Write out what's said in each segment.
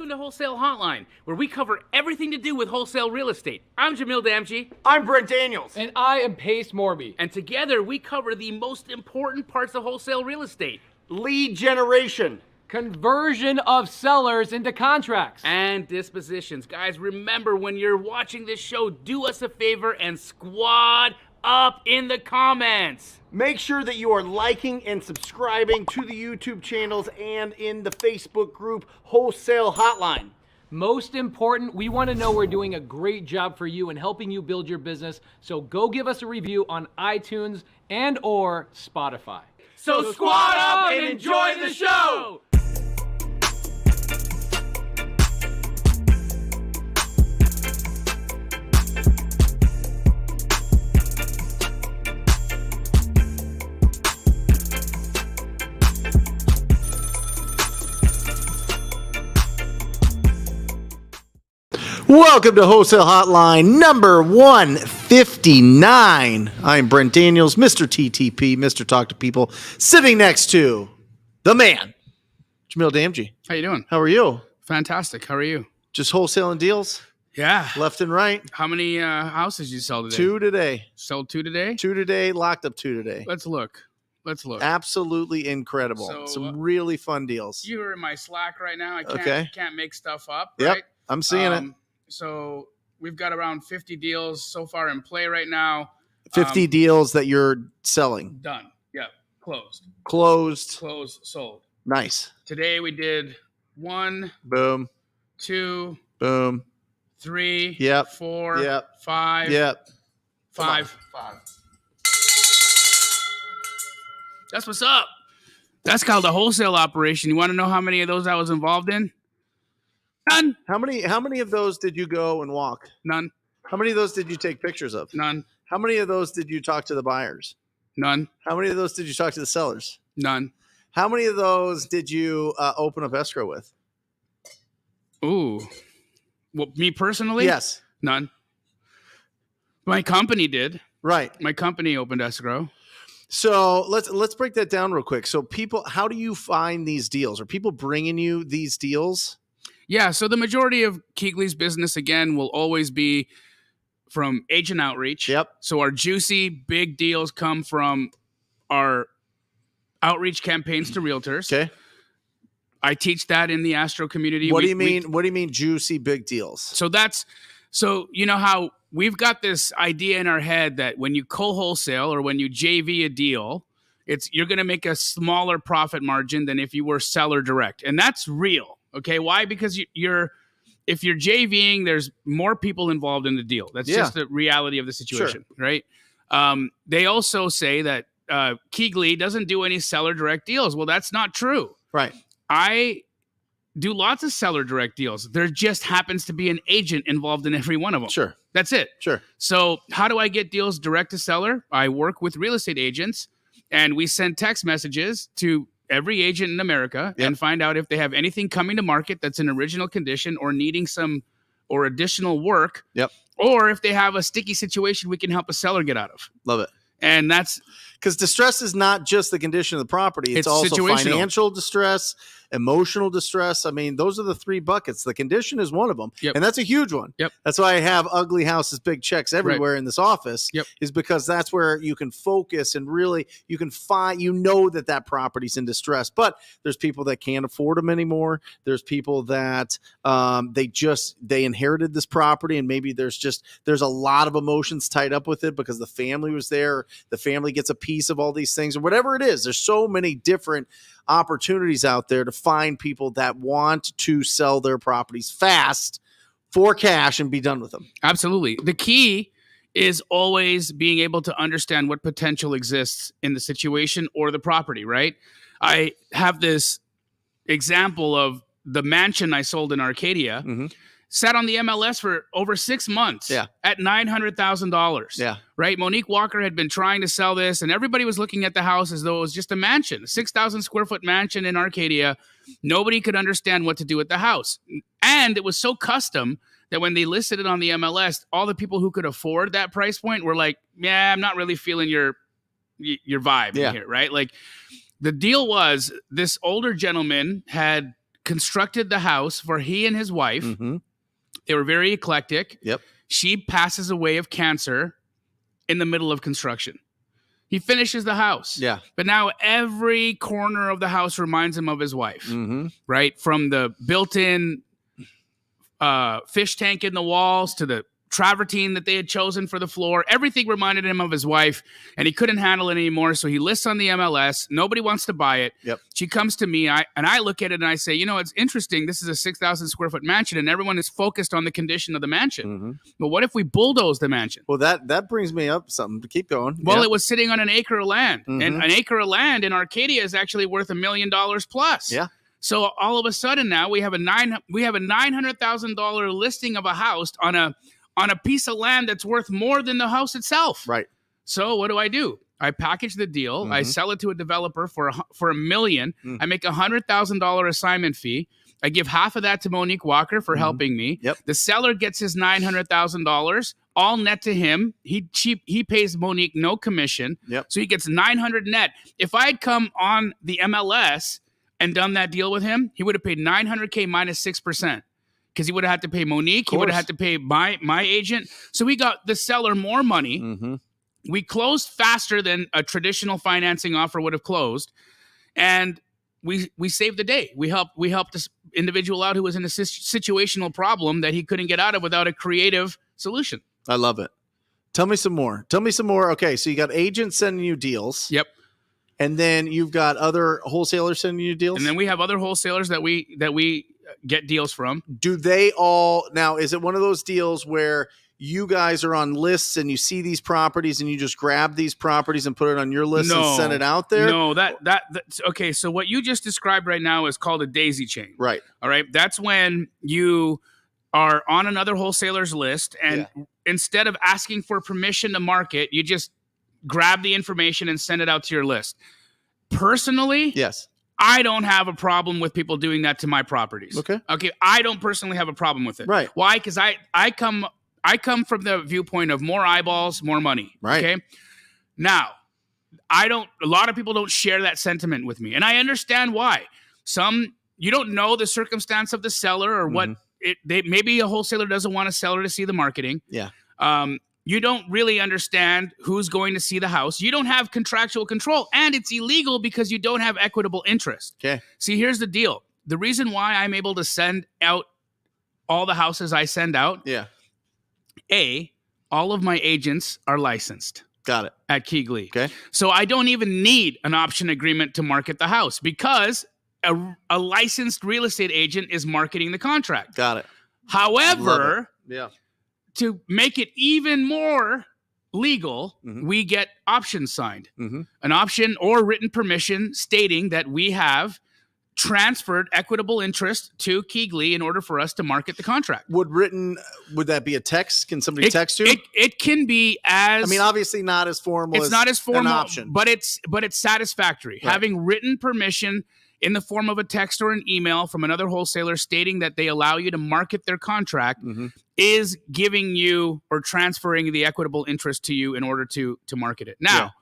Welcome to Wholesale Hotline, where we cover everything to do with wholesale real estate. I'm Jamil Damji. I'm Brent Daniels. And I am Pace Morby. And together we cover the most important parts of wholesale real estate. Lead generation. Conversion of sellers into contracts. And dispositions. Guys, remember when you're watching this show, do us a favor and squad up in the comments. Make sure that you are liking and subscribing to the YouTube channels and in the Facebook group Wholesale Hotline. Most important, we want to know we're doing a great job for you and helping you build your business. So go give us a review on iTunes and or Spotify. So squad up and enjoy the show! Welcome to Wholesale Hotline number 159. I'm Brent Daniels, Mr. TTP, Mr. Talk to People, sitting next to the man, Jamil Damji. How you doing? How are you? Fantastic. How are you? Just wholesaling deals? Yeah. Left and right? How many houses did you sell today? 2 today. Sold 2 today? 2 today, locked up 2 today. Let's look. Absolutely incredible. So, some really fun deals. You're in my Slack right now. I can't make stuff up, Yep, right? I'm seeing it. So we've got around 50 deals so far in play right now. 50 deals that you're selling. Done. Yep. Closed. Closed. Sold. Nice. Today we did 1, Boom. 2, Boom. 3, Yep. 4, Yep. 5, Yep. 5. That's what's up. That's called a wholesale operation. You want to know how many of those I was involved in? None. How many of those did you go and walk? None. How many of those did you take pictures of? None. How many of those did you talk to the buyers? None. How many of those did you talk to the sellers? None. How many of those did you open up escrow with? Ooh. Well, me personally? Yes. None. My company did. Right. My company opened escrow. So let's break that down real quick. So people, how do you find these deals? Are people bringing you these deals? Yeah, so the majority of Keegley's business, again, will always be from agent outreach. Yep. So our juicy, big deals come from our outreach campaigns to realtors. Okay. I teach that in the Astro community. What do you mean? What do you mean juicy big deals? So you know how we've got this idea in our head that when you co-wholesale or when you JV a deal, you're going to make a smaller profit margin than if you were seller direct. And that's real. Okay, why? Because if you're JVing, there's more people involved in the deal. That's just the reality of the situation, right? They also say that Keegley doesn't do any seller direct deals. Well, that's not true. Right. I do lots of seller direct deals. There just happens to be an agent involved in every one of them. Sure. That's it. Sure. So how do I get deals direct to seller? I work with real estate agents, and we send text messages to every agent in America and find out if they have anything coming to market that's in original condition or needing some or additional work. Yep. Or if they have a sticky situation we can help a seller get out of. Love it. And that's because distress is not just the condition of the property. It's also situational. Financial distress, emotional distress. I mean, those are the 3 buckets. The condition is one of them. Yep. And that's a huge one. Yep. That's why I have ugly houses, big checks everywhere in this office. Yep. Is because that's where you can focus and really you can find, that property's in distress. But there's people that can't afford them anymore. There's people that they inherited this property and maybe there's a lot of emotions tied up with it because the family was there. The family gets a piece of all these things or whatever it is. There's so many different opportunities out there to find people that want to sell their properties fast for cash and be done with them. absolutely. The key is always being able to understand what potential exists in the situation or the property, right? I have this example of the mansion I sold in Arcadia. Mm-hmm. Sat on the MLS for over 6 months at $900,000. Yeah. Right. Monique Walker had been trying to sell this and everybody was looking at the house as though it was just a mansion, a 6,000 square foot mansion in Arcadia. Nobody could understand what to do with the house. And it was so custom that when they listed it on the MLS, all the people who could afford that price point were like, yeah, I'm not really feeling your vibe in here. Right. Like the deal was this older gentleman had constructed the house for he and his wife. Mm-hmm. They were very eclectic. Yep. She passes away of cancer in the middle of construction. He finishes the house. Yeah. But now every corner of the house reminds him of his wife, Mm-hmm. right? From the built-in fish tank in the walls to the travertine that they had chosen for the floor. Everything reminded him of his wife, and he couldn't handle it anymore. So he lists on the MLS. Nobody wants to buy it. Yep. She comes to me, and I look at it and I say, it's interesting. This is a 6,000 square foot mansion, and everyone is focused on the condition of the mansion. Mm-hmm. But what if we bulldoze the mansion? Well, that brings me up something to keep going. Well, Yeah. it was sitting on an acre of land, and Mhm. an acre of land in Arcadia is actually worth $1 million plus. Yeah. So all of a sudden now we have a $900,000 listing of a house on a piece of land that's worth more than the house itself. Right. So what do? I package the deal. I Mhm. sell it to a developer for $1 million. Mm. I make a $100,000 assignment fee. I give half of that to Monique Walker for Mhm. helping me. Yep. The seller gets his $900,000, all net to him. He pays Monique no commission. Yep. So he gets 900 net. If I had come on the MLS and done that deal with him, he would have paid $900K minus 6%. Because he would have had to pay Monique, he would have had to pay my agent. So we got the seller more money. Mm-hmm. We closed faster than a traditional financing offer would have closed, and we saved the day. We helped this individual out who was in a situational problem that he couldn't get out of without a creative solution. I love it. Tell me some more. Okay, so you got agents sending you deals. Yep. And then you've got other wholesalers sending you deals. And then we have other wholesalers that we get deals from. Do they all now? Is it one of those deals where you guys are on lists and you see these properties and you just grab these properties and put it on your list and send it out there? No, that's okay. So what you just described right now is called a daisy chain. Right. All right. That's when you are on another wholesaler's list, and instead of asking for permission to market, you just grab the information and send it out to your list. Personally, Yes. I don't have a problem with people doing that to my properties. Okay. I don't personally have a problem with it. Right. Why? Because I come from the viewpoint of more eyeballs, more money. Right. Okay. Now, a lot of people don't share that sentiment with me, and I understand why. You don't know the circumstance of the seller or what maybe a wholesaler doesn't want a seller to see the marketing. Yeah. You don't really understand who's going to see the house. You don't have contractual control, and it's illegal because you don't have equitable interest. Okay. See, here's the deal. The reason why I'm able to send out all the houses I send out, Yeah. all of my agents are licensed Got it. at Keegley. Okay. So I don't even need an option agreement to market the house because a licensed real estate agent is marketing the contract. Got it. However, Yeah. to make it even more legal, we get options signed. Mm-hmm. An option or written permission stating that we have transferred equitable interest to Keegley in order for us to market the contract. Would that be a text? Can somebody text you? It can be as, I mean, obviously not as formal. it's not as formal, an option. but it's satisfactory. Right. Having written permission in the form of a text or an email from another wholesaler stating that they allow you to market their contract is giving you or transferring the equitable interest to you in order to market it. Now,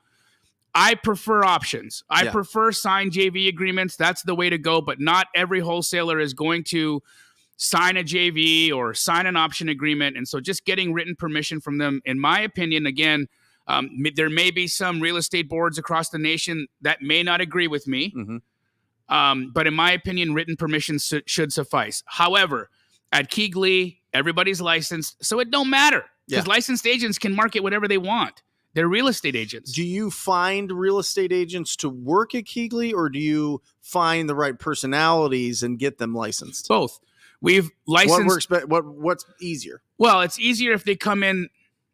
I prefer options. I prefer signed JV agreements. That's the way to go, but not every wholesaler is going to sign a JV or sign an option agreement. And so just getting written permission from them, in my opinion, again, there may be some real estate boards across the nation that may not agree with me. But in my opinion, written permission should suffice. However, at Keegley, everybody's licensed, so it don't matter because licensed agents can market whatever they want. They're real estate agents. Do you find real estate agents to work at Keegley, or do you find the right personalities and get them licensed? Both. We've licensed. What works? What's easier? Well, it's easier if they come in.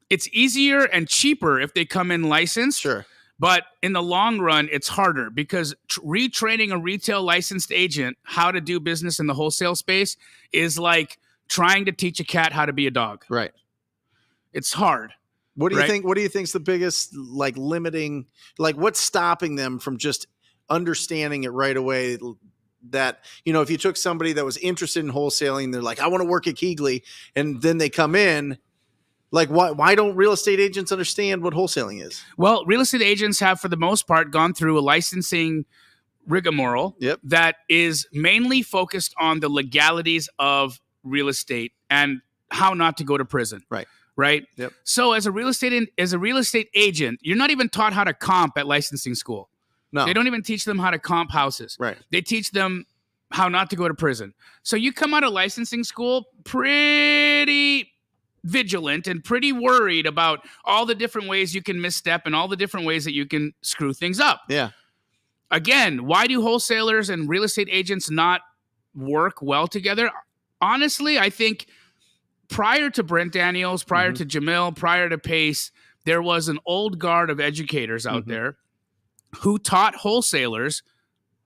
It's easier and cheaper if they come in licensed. Sure. But in the long run, it's harder because retraining a retail licensed agent how to do business in the wholesale space is like trying to teach a cat how to be a dog. Right. It's hard. What do you think? What do you think's the biggest limiting? What's stopping them from just understanding it right away? That if you took somebody that was interested in wholesaling, they're like, I want to work at Keegley, and then they come in. Why don't real estate agents understand what wholesaling is? Well, real estate agents have, for the most part, gone through a licensing rigmarole Yep. that is mainly focused on the legalities of real estate and how not to go to prison. Right. Yep. So as a real estate agent, you're not even taught how to comp at licensing school. No. They don't even teach them how to comp houses. Right. They teach them how not to go to prison. So you come out of licensing school pretty vigilant and pretty worried about all the different ways you can misstep and all the different ways that you can screw things up. Yeah. Again, why do wholesalers and real estate agents not work well together? Honestly, I think prior to Brent Daniels, prior to Jamil, prior to Pace, there was an old guard of educators out there who taught wholesalers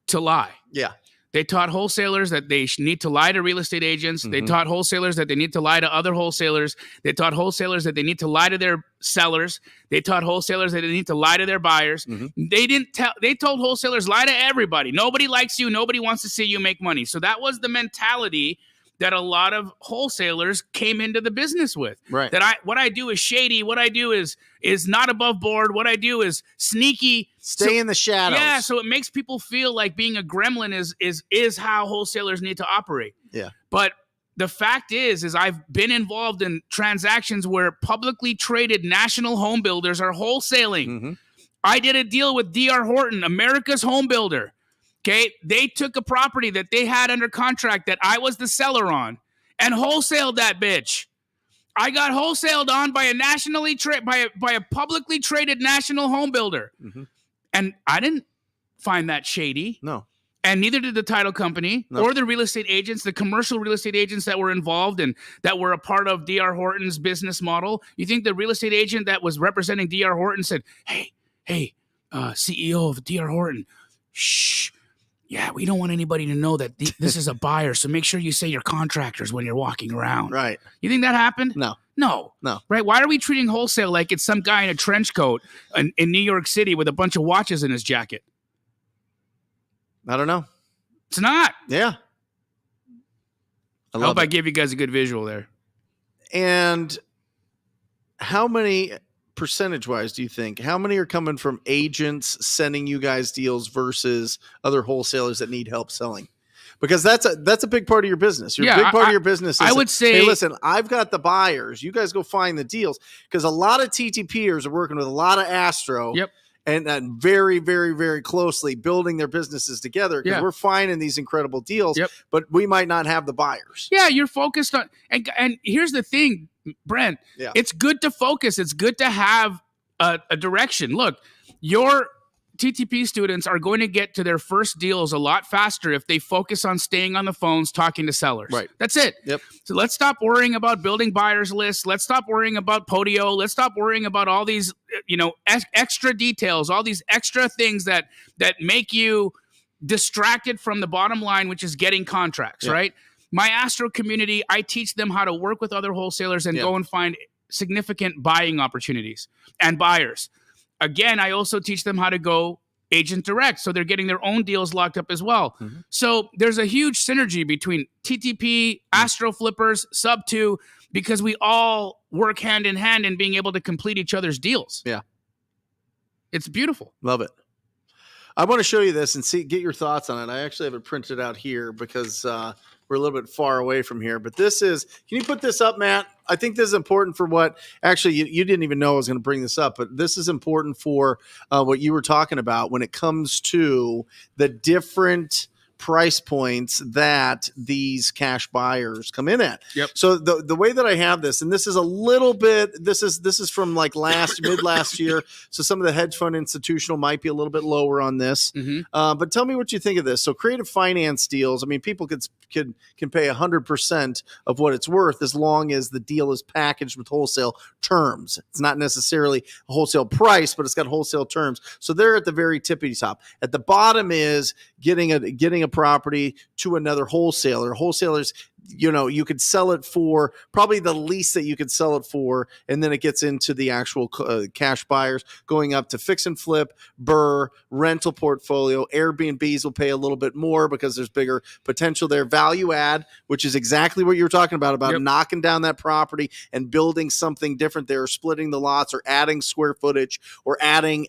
to lie. Yeah. They taught wholesalers that they need to lie to real estate agents. They taught wholesalers that they need to lie to other wholesalers. They taught wholesalers that they need to lie to their sellers. They taught wholesalers that they need to lie to their buyers. They told wholesalers, lie to everybody. Nobody likes you. Nobody wants to see you make money. So that was the mentality that a lot of wholesalers came into the business with. Right. That what I do is shady. What I do is not above board. What I do is sneaky. Stay in the shadows. Yeah, so it makes people feel like being a gremlin is how wholesalers need to operate. Yeah. But the fact is I've been involved in transactions where publicly traded national home builders are wholesaling. I did a deal with D.R. Horton, America's home builder. Okay, they took a property that they had under contract that I was the seller on and wholesaled that bitch. I got wholesaled on by a publicly traded national home builder. And I didn't find that shady. No. And neither did the title company or the real estate agents, the commercial real estate agents that were involved and that were a part of D.R. Horton's business model. You think the real estate agent that was representing D.R. Horton said, hey, CEO of D.R. Horton, shh. Yeah, we don't want anybody to know that this is a buyer, so make sure you say your contractors when you're walking around. Right. You think that happened? No. Right? Why are we treating wholesale like it's some guy in a trench coat in New York City with a bunch of watches in his jacket? I don't know. It's not. Yeah. I hope I gave you guys a good visual there. And how many, percentage-wise, do you think, how many are coming from agents sending you guys deals versus other wholesalers that need help selling? Because that's a big part of your business. Big part of your business is, I would say, hey, listen, I've got the buyers. You guys go find the deals. Because a lot of TTPers are working with a lot of Astro. Yep. And very, very, very closely building their businesses together because we're finding these incredible deals, but we might not have the buyers. Yeah, you're focused on, and here's the thing, Brent, it's good to focus. It's good to have a direction. Look, your TTP students are going to get to their first deals a lot faster if they focus on staying on the phones, talking to sellers. Right. That's it. Yep. So let's stop worrying about building buyers lists. Let's stop worrying about Podio. Let's stop worrying about all these, extra details, all these extra things that make you distracted from the bottom line, which is getting contracts, right? My Astro community, I teach them how to work with other wholesalers and go and find significant buying opportunities and buyers. Again, I also teach them how to go agent direct, so they're getting their own deals locked up as well. So there's a huge synergy between TTP, Astro Flippers, Sub 2, because we all work hand in hand in being able to complete each other's deals. Yeah. It's beautiful. Love it. I want to show you this and get your thoughts on it. I actually have it printed out here because we're a little bit far away from here. But this is, can you put this up, Matt? I think this is important for what, actually, you didn't even know I was going to bring this up, but this is important for what you were talking about when it comes to the different price points that these cash buyers come in at. Yep. So the way that I have this, and this is a little bit, this is from like mid last year. So some of the hedge fund institutional might be a little bit lower on this. But tell me what you think of this. So creative finance deals, I mean, people can pay 100% of what it's worth as long as the deal is packaged with wholesale terms. It's not necessarily a wholesale price, but it's got wholesale terms. So they're at the very tippity top. At the bottom is getting a property to another wholesaler. Wholesalers, you could sell it for probably the least that you could sell it for, and then it gets into the actual cash buyers, going up to fix and flip, BRRRR, rental portfolio. Airbnbs will pay a little bit more because there's bigger potential there. Value add, which is exactly what you were talking about Yep. knocking down that property and building something different there, or splitting the lots, or adding square footage, or adding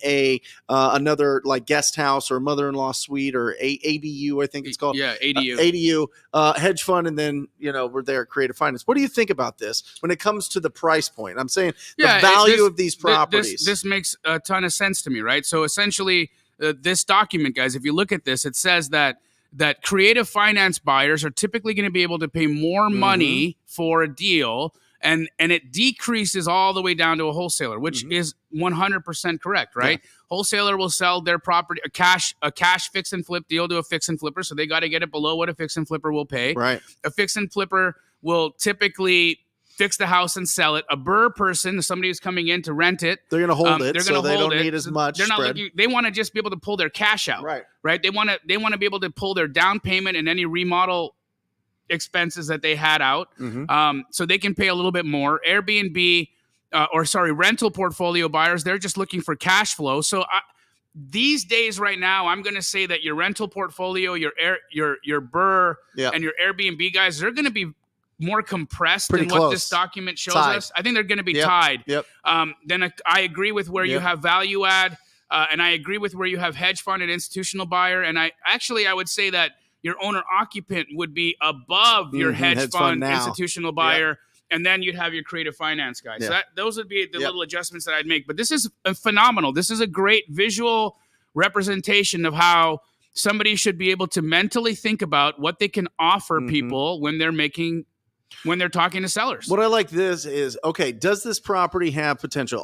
another like guest house or a mother-in-law suite, or ADU, I think it's called. Yeah, ADU. ADU, hedge fund, and then we're there at Creative Finance. What do you think about this when it comes to the price point? I'm saying the value of these properties. This makes a ton of sense to me, right? So essentially, this document, guys, if you look at this, it says that creative finance buyers are typically going to be able to pay more money for a deal, and it decreases all the way down to a wholesaler, which is 100% correct, right? Yeah. Wholesaler will sell their property, a cash fix and flip deal, to a fix and flipper, so they got to get it below what a fix and flipper will pay. Right. A fix and flipper will typically fix the house and sell it. A BRRRR person, somebody who's coming in to rent it, they're going to hold it, so they don't need as much. They're not looking, they want to just be able to pull their cash out, right? They want to be able to pull their down payment and any remodel expenses that they had out, so they can pay a little bit more. Airbnb, rental portfolio buyers, they're just looking for cash flow. So these days, right now, I'm going to say that your rental portfolio, your BRRRR, and your Airbnb guys, they're going to be more compressed than what this document shows us. I think they're going to be tied. Then I agree with where you have value add, and I agree with where you have hedge fund and institutional buyer. And I would say that your owner occupant would be above your hedge fund institutional buyer. And then you'd have your creative finance guys. So those would be the little adjustments that I'd make. But this is phenomenal. This is a great visual representation of how somebody should be able to mentally think about what they can offer people when they're talking to sellers. What I like this is, okay, does this property have potential?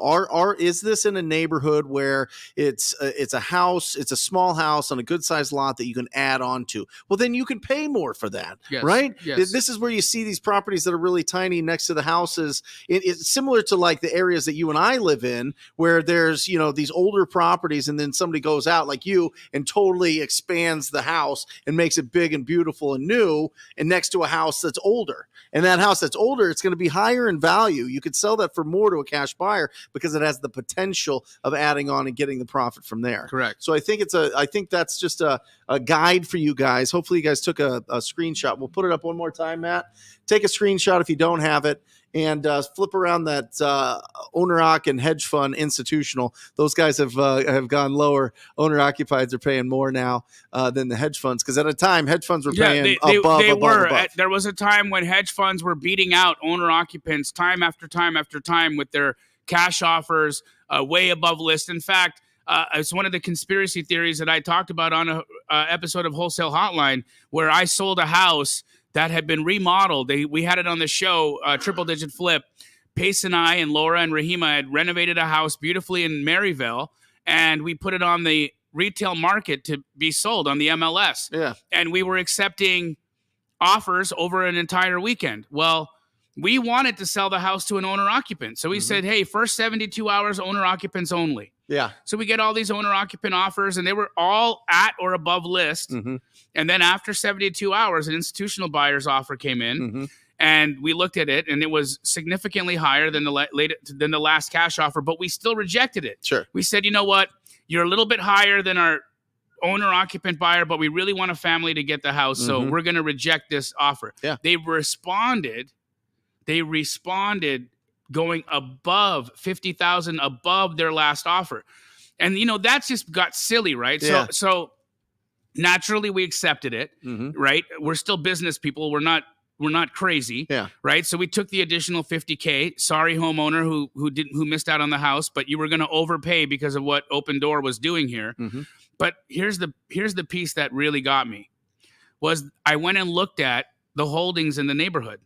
Is this in a neighborhood where it's a house, it's a small house on a good sized lot that you can add on to? Well, then you can pay more for that, right? Yes. This is where you see these properties that are really tiny next to the houses. It's similar to like the areas that you and I live in, where there's, these older properties, and then somebody goes out like you and totally expands the house and makes it big and beautiful and new, and next to a house that's older. And that house that's older, it's going to be higher in value. You could sell that for more to a cash buyer because it has the potential of adding on and getting the profit from there. Correct. So I think that's just a guide for you guys. Hopefully you guys took a screenshot. We'll put it up one more time, Matt. Take a screenshot if you don't have it, and flip around that owner-occ and hedge fund institutional. Those guys have gone lower. Owner-occupieds are paying more now than the hedge funds, because at a time, hedge funds were paying above. There was a time when hedge funds were beating out owner-occupants time after time after time with their cash offers way above list. In fact, it's one of the conspiracy theories that I talked about on an episode of Wholesale Hotline, where I sold a house that had been remodeled. We had it on the show, Triple Digit Flip. Pace and I and Laura and Rahima had renovated a house beautifully in Maryville, and we put it on the retail market to be sold on the MLS. Yeah. And we were accepting offers over an entire weekend. Well, we wanted to sell the house to an owner-occupant. So we said, hey, first 72 hours, owner-occupants only. Yeah. So we get all these owner-occupant offers, and they were all at or above list. And then after 72 hours, an institutional buyer's offer came in, and we looked at it, and it was significantly higher than the last cash offer, but we still rejected it. Sure. We said, you know what? You're a little bit higher than our owner-occupant buyer, but we really want a family to get the house, so we're going to reject this offer. Yeah. They responded going above 50,000 above their last offer. And that's just got silly, right? Yeah. So naturally we accepted it, right? We're still business people. We're not crazy, right? So we took the additional $50K. Sorry, homeowner who missed out on the house, but you were going to overpay because of what Open Door was doing here. But here's the piece that really got me, was I went and looked at the holdings in the neighborhood.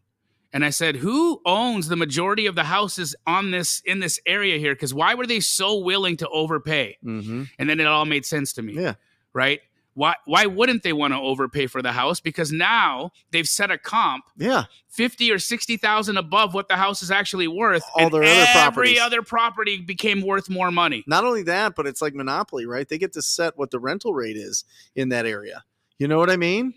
And I said, who owns the majority of the houses in this area here? Because why were they so willing to overpay? And then it all made sense to me. Yeah. Right? Why wouldn't they want to overpay for the house? Because now they've set a comp 50 or 60,000 above what the house is actually worth. All their other properties. Every other property became worth more money. Not only that, but it's like Monopoly, right? They get to set what the rental rate is in that area. You know what I mean?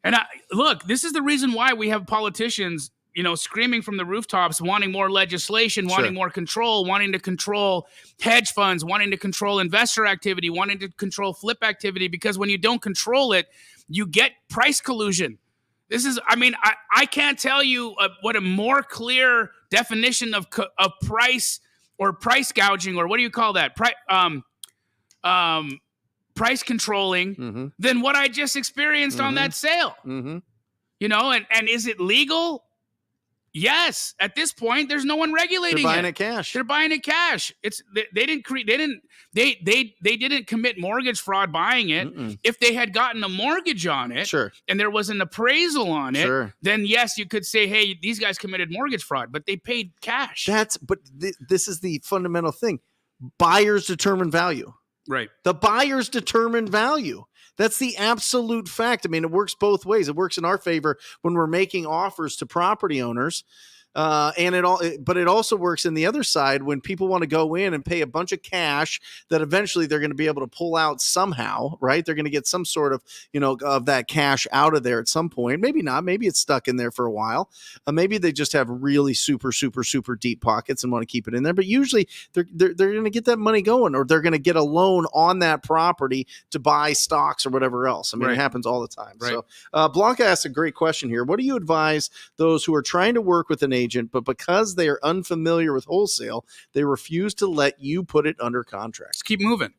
And look, this is the reason why we have politicians, screaming from the rooftops, wanting more legislation, wanting more control, wanting to control hedge funds, wanting to control investor activity, wanting to control flip activity, because when you don't control it, you get price collusion. I can't tell you what a more clear definition of price or price gouging, or what do you call that? Price controlling than what I just experienced on that sale. And is it legal? Yes. At this point, there's no one regulating it. They're buying it cash. They're buying it cash. They didn't commit mortgage fraud buying it. If they had gotten a mortgage on it, and there was an appraisal on it, then yes, you could say, hey, these guys committed mortgage fraud, but they paid cash. This is the fundamental thing. Buyers determine value. Right. The buyers determine value. That's the absolute fact. I mean, it works both ways. It works in our favor when we're making offers to property owners. But it also works in the other side when people want to go in and pay a bunch of cash that eventually they're going to be able to pull out somehow, right? They're going to get some sort of, of that cash out of there at some point. Maybe not. Maybe it's stuck in there for a while. Maybe they just have really super, super, super deep pockets and want to keep it in there. But usually they're going to get that money going, or they're going to get a loan on that property to buy stocks or whatever else. I mean, It happens all the time. Right. So Blanca asked a great question here. What do you advise those who are trying to work with an agent, but because they are unfamiliar with wholesale, they refuse to let you put it under contract? Just keep moving.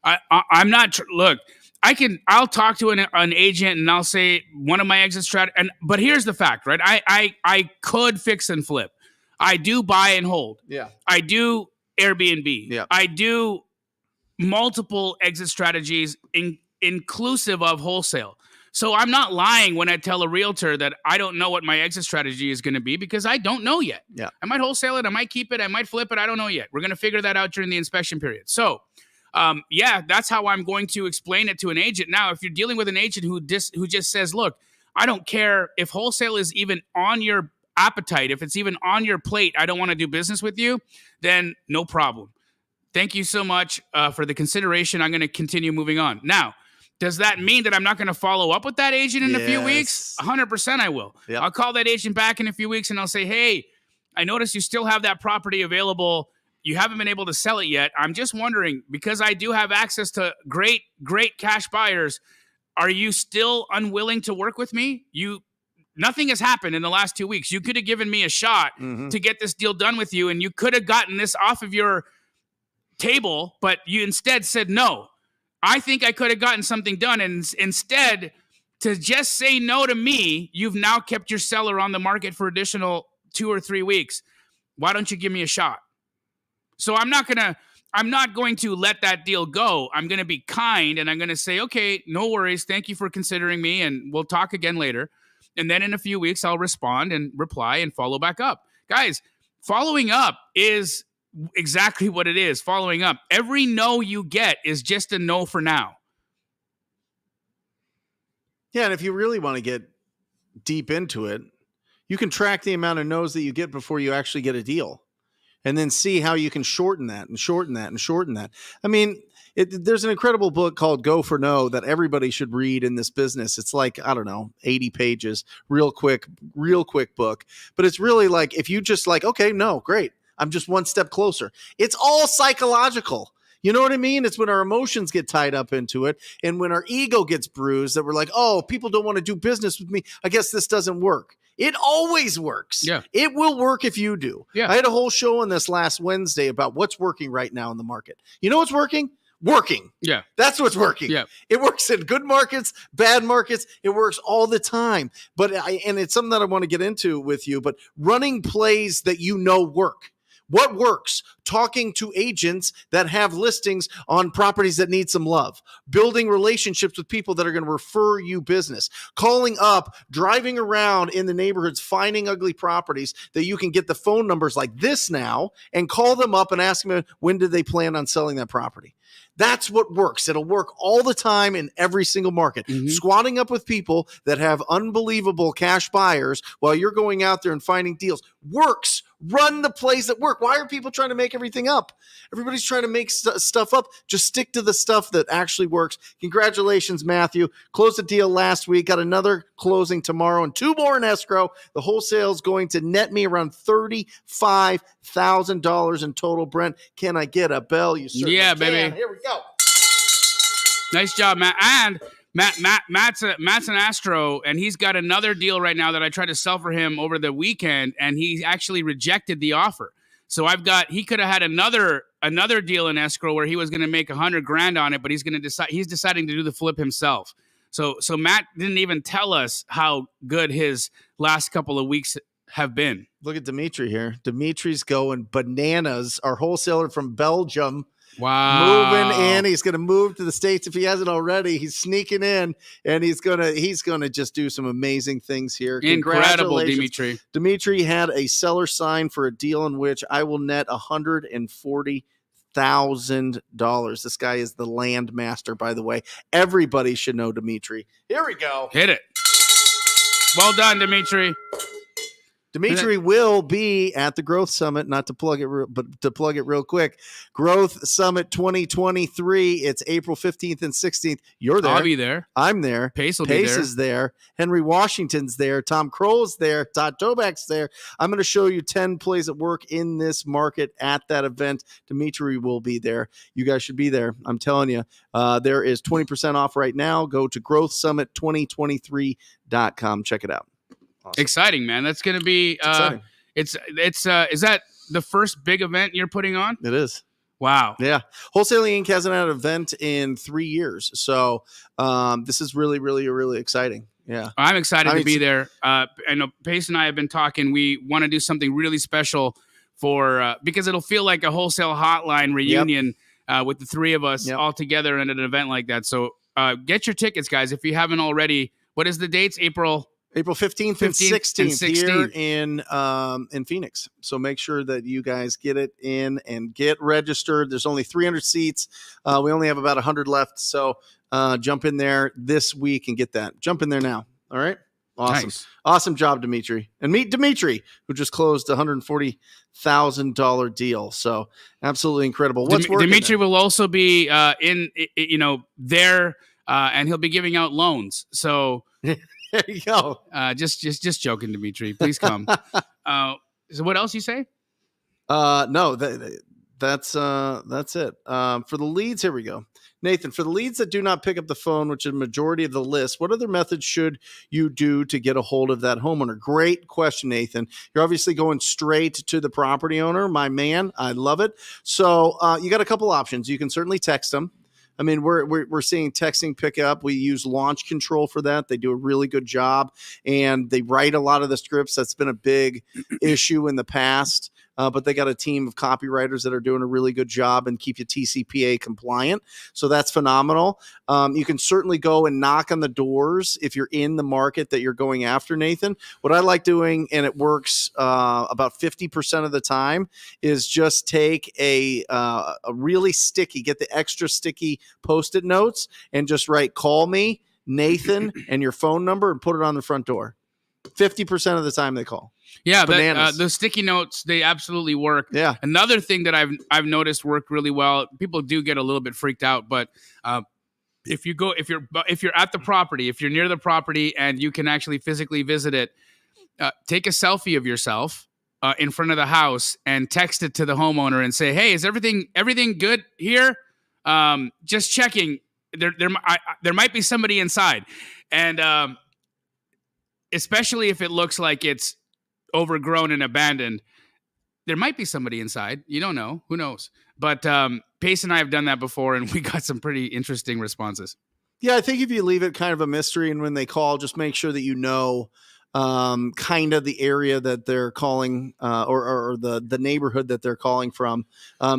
I'm not. Look, I'll talk to an agent and I'll say one of my exit strategies. But here's the fact, right? I could fix and flip. I do buy and hold. Yeah. I do Airbnb. Yeah. I do multiple exit strategies, inclusive of wholesale. So I'm not lying when I tell a realtor that I don't know what my exit strategy is going to be, because I don't know yet. Yeah. I might wholesale it. I might keep it. I might flip it. I don't know yet. We're going to figure that out during the inspection period. So, that's how I'm going to explain it to an agent. Now, if you're dealing with an agent who just says, look, I don't care if wholesale is even on your appetite, if it's even on your plate, I don't want to do business with you, then no problem. Thank you so much for the consideration. I'm going to continue moving on. Now, does that mean that I'm not going to follow up with that agent in a few weeks? 100% I will. Yep. I'll call that agent back in a few weeks and I'll say, hey, I noticed you still have that property available. You haven't been able to sell it yet. I'm just wondering, because I do have access to great cash buyers, are you still unwilling to work with me? Nothing has happened in the last 2 weeks. You could have given me a shot to get this deal done with you, and you could have gotten this off of your table, but you instead said no. I think I could have gotten something done, and instead, to just say no to me, you've now kept your seller on the market for additional 2 or 3 weeks. Why don't you give me a shot? So I'm not going to let that deal go. I'm going to be kind, and I'm going to say, okay, no worries. Thank you for considering me, and we'll talk again later. And then in a few weeks, I'll respond and reply and follow back up. Guys, following up is exactly what it is. Following up. Every no you get is just a no for now. Yeah, and if you really want to get deep into it, you can track the amount of no's that you get before you actually get a deal, and then see how you can shorten that and shorten that and shorten that. I mean, there's an incredible book called Go for No that everybody should read in this business. It's like, 80 pages, real quick book. But it's really like, if you just like, okay, no, great, I'm just one step closer. It's all psychological. You know what I mean? It's when our emotions get tied up into it, and when our ego gets bruised, that we're like, oh, people don't want to do business with me. I guess this doesn't work. It always works. Yeah. It will work if you do. Yeah. I had a whole show on this last Wednesday about what's working right now in the market. You know what's working? Working. Yeah. That's what's working. Yeah. It works in good markets, bad markets. It works all the time. And it's something that I want to get into with you, but running plays that work. What works? Talking to agents that have listings on properties that need some love, building relationships with people that are going to refer you business, calling up, driving around in the neighborhoods, finding ugly properties that you can get the phone numbers like this now and call them up and ask them when do they plan on selling that property. That's what works. It'll work all the time in every single market. Squatting up with people that have unbelievable cash buyers while you're going out there and finding deals works. Run the plays that work. Why are people trying to make everything up? Everybody's trying to make stuff up. Just stick to the stuff that actually works. Congratulations, Matthew. Closed a deal last week. Got another closing tomorrow and 2 more in escrow. The wholesale is going to net me around $35,000 in total. Brent, can I get a bell? You certainly can. Baby. Here we go. Nice job, Matt. And Matt's an Astro, and he's got another deal right now that I tried to sell for him over the weekend, and he actually rejected the offer. So he could have had another deal in escrow where he was going to make $100,000 on it, but he's deciding to do the flip himself. So Matt didn't even tell us how good his last couple of weeks have been. Look at Dimitri here. Dimitri's going bananas. Our wholesaler from Belgium. Wow. Moving in. He's going to move to the States if he hasn't already. He's sneaking in, and he's going to just do some amazing things here. Incredible, Dimitri. Dimitri had a seller sign for a deal in which I will net $140,000. This guy is the land master, by the way. Everybody should know Dimitri. Here we go. Hit it. Well done, Dimitri. Dimitri will be at the Growth Summit, not to plug it, but to plug it real quick. Growth Summit 2023. It's April 15th and 16th. You're there. I'll be there. I'm there. Pace will be there. Is there. Henry Washington's there. Tom Kroll's there. Todd Toback's there. I'm going to show you 10 plays at work in this market at that event. Dimitri will be there. You guys should be there. I'm telling you. There is 20% off right now. Go to growthsummit2023.com. Check it out. Awesome. Exciting, man. That's going to be is that the first big event you're putting on? It is. Wow. Yeah. Wholesaling Inc. hasn't had an event in 3 years. So this is really, really, really exciting. Yeah. I'm excited to be there. I know Pace and I have been talking. We want to do something really special for because it'll feel like a Wholesale Hotline reunion with the three of us all together at an event like that. So get your tickets, guys, if you haven't already. What is the dates? April 15th and 16th here in Phoenix. So make sure that you guys get it in and get registered. There's only 300 seats. We only have about 100 left. So jump in there this week and get that. Jump in there now. All right. Awesome. Nice. Awesome job, Dimitri. And meet Dimitri, who just closed a $140,000 deal. So absolutely incredible. What's working? Dimitri will also be there and he'll be giving out loans. So there you go. Just joking, Dimitri. Please come. So what else you say? No, that's it. For the leads, here we go. Nathan, for the leads that do not pick up the phone, which is a majority of the list, what other methods should you do to get a hold of that homeowner? Great question, Nathan. You're obviously going straight to the property owner, my man. I love it. So you got a couple options. You can certainly text them. I mean, we're seeing texting pick up. We use Launch Control for that. They do a really good job, and they write a lot of the scripts. That's been a big issue in the past. But they got a team of copywriters that are doing a really good job and keep you TCPA compliant. So that's phenomenal. You can certainly go and knock on the doors if you're in the market that you're going after, Nathan. What I like doing, and it works about 50% of the time, is just take a really sticky, get the extra sticky Post-it notes and just write, call me, Nathan, and your phone number and put it on the front door. 50% of the time they call. Yeah, the sticky notes, they absolutely work. Yeah. Another thing that I've noticed worked really well. People do get a little bit freaked out, but if you're at the property, if you're near the property and you can actually physically visit it, take a selfie of yourself in front of the house and text it to the homeowner and say, "Hey, is everything good here? Just checking. There might be somebody inside," and especially if it looks like it's overgrown and abandoned, there might be somebody inside. You don't know. Who knows? But Pace and I have done that before, and we got some pretty interesting responses. Yeah, I think if you leave it kind of a mystery, and when they call, just make sure that you know kind of the area that they're calling or the neighborhood that they're calling from.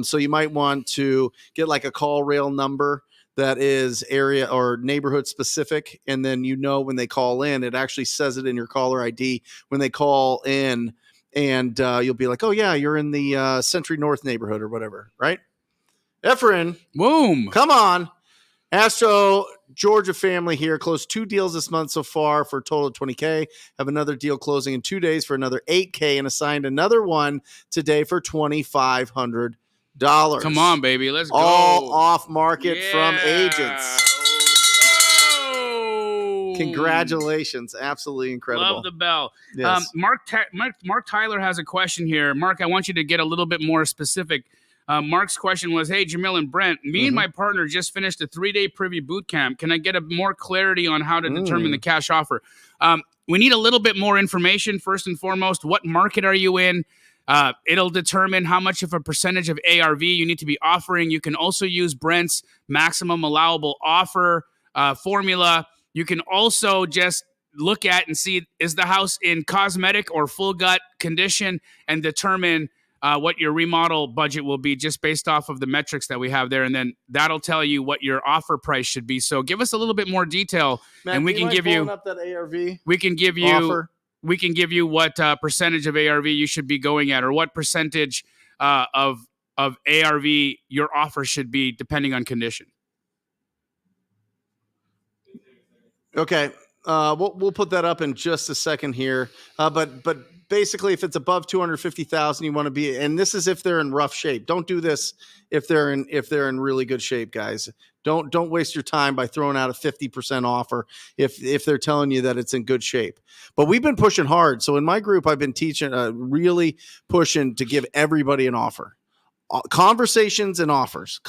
So you might want to get like a call rail number that is area or neighborhood specific. And then, when they call in, it actually says it in your caller ID when they call in, and you'll be like, oh yeah, you're in the Century North neighborhood or whatever. Right. Efren, Boom. come on. Astro Georgia family here closed 2 deals this month so far for a total of $20K. Have another deal closing in 2 days for another $8K and assigned another one today for $2,500. Come on, baby. Let's go. All off market from agents. Oh. Congratulations. Absolutely incredible. Love the bell. Yes. Mark Tyler has a question here. Mark, I want you to get a little bit more specific. Mark's question was, hey, Jamil and Brent, me and my partner just finished a 3-day privy boot camp. Can I get a more clarity on how to determine the cash offer? We need a little bit more information. First and foremost, what market are you in? It'll determine how much of a percentage of ARV you need to be offering. You can also use Brent's maximum allowable offer formula. You can also just look at and see, is the house in cosmetic or full gut condition, and determine what your remodel budget will be just based off of the metrics that we have there. And then that'll tell you what your offer price should be. So give us a little bit more detail, Matt, and we can give you up that ARV we can give you offer. We can give you what percentage of ARV you should be going at, or what percentage of ARV your offer should be depending on condition. Okay. We'll put that up in just a second here. But basically, if it's above 250,000, you want to be, and this is if they're in rough shape. Don't do this if they're in really good shape, guys. Don't waste your time by throwing out a 50% offer if they're telling you that it's in good shape. But we've been pushing hard. So in my group, I've been teaching, really pushing to give everybody an offer. Conversations and offers.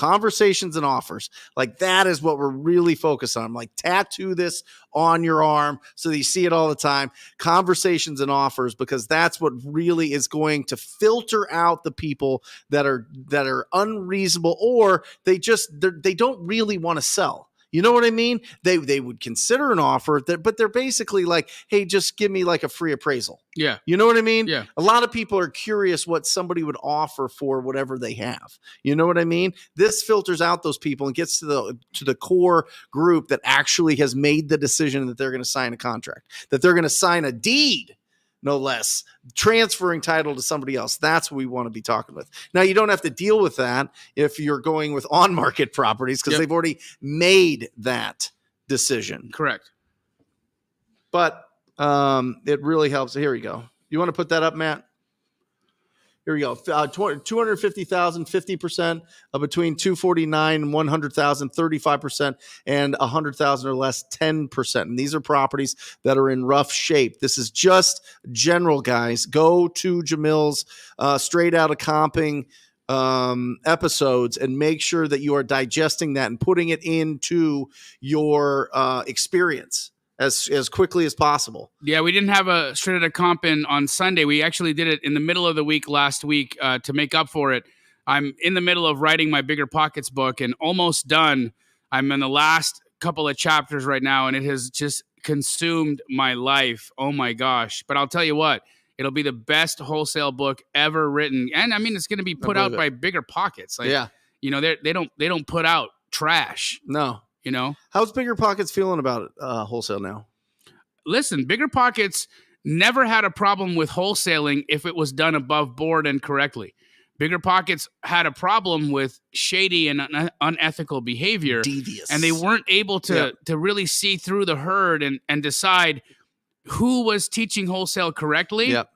Like, that is what we're really focused on. Like, tattoo this on your arm so that you see it all the time. Conversations and offers, because that's what really is going to filter out the people that are unreasonable, or they don't really want to sell. You know what I mean? They would consider an offer, but they're basically like, hey, just give me like a free appraisal. Yeah. You know what I mean? Yeah. A lot of people are curious what somebody would offer for whatever they have. You know what I mean? This filters out those people and gets to the core group that actually has made the decision that they're going to sign a contract, that they're going to sign a deed, no less, transferring title to somebody else. That's what we want to be talking with. Now, you don't have to deal with that if you're going with on-market properties, because they've already made that decision. Correct. But it really helps. Here we go. You want to put that up, Matt? Here we go. 250,000, 50%, between 249 and 100,000, 35%, and 100,000 or less, 10%. And these are properties that are in rough shape. This is just general, guys. Go to Jamil's Straight Outta Comping episodes and make sure that you are digesting that and putting it into your experience as quickly as possible. Yeah, we didn't have a Straight Outta Comp on Sunday. We actually did it in the middle of the week last week to make up for it. I'm in the middle of writing my Bigger Pockets book and almost done. I'm in the last couple of chapters right now, and it has just consumed my life. Oh my gosh. But I'll tell you what, it'll be the best wholesale book ever written. And I mean, it's going to be put out by Bigger Pockets. Like, yeah. You know, they don't put out trash. No. You know, how's Bigger Pockets feeling about wholesale now? Listen, Bigger Pockets never had a problem with wholesaling if it was done above board and correctly. Bigger Pockets had a problem with shady and unethical behavior. Devious. And they weren't able to really see through the herd and decide who was teaching wholesale correctly. Yep.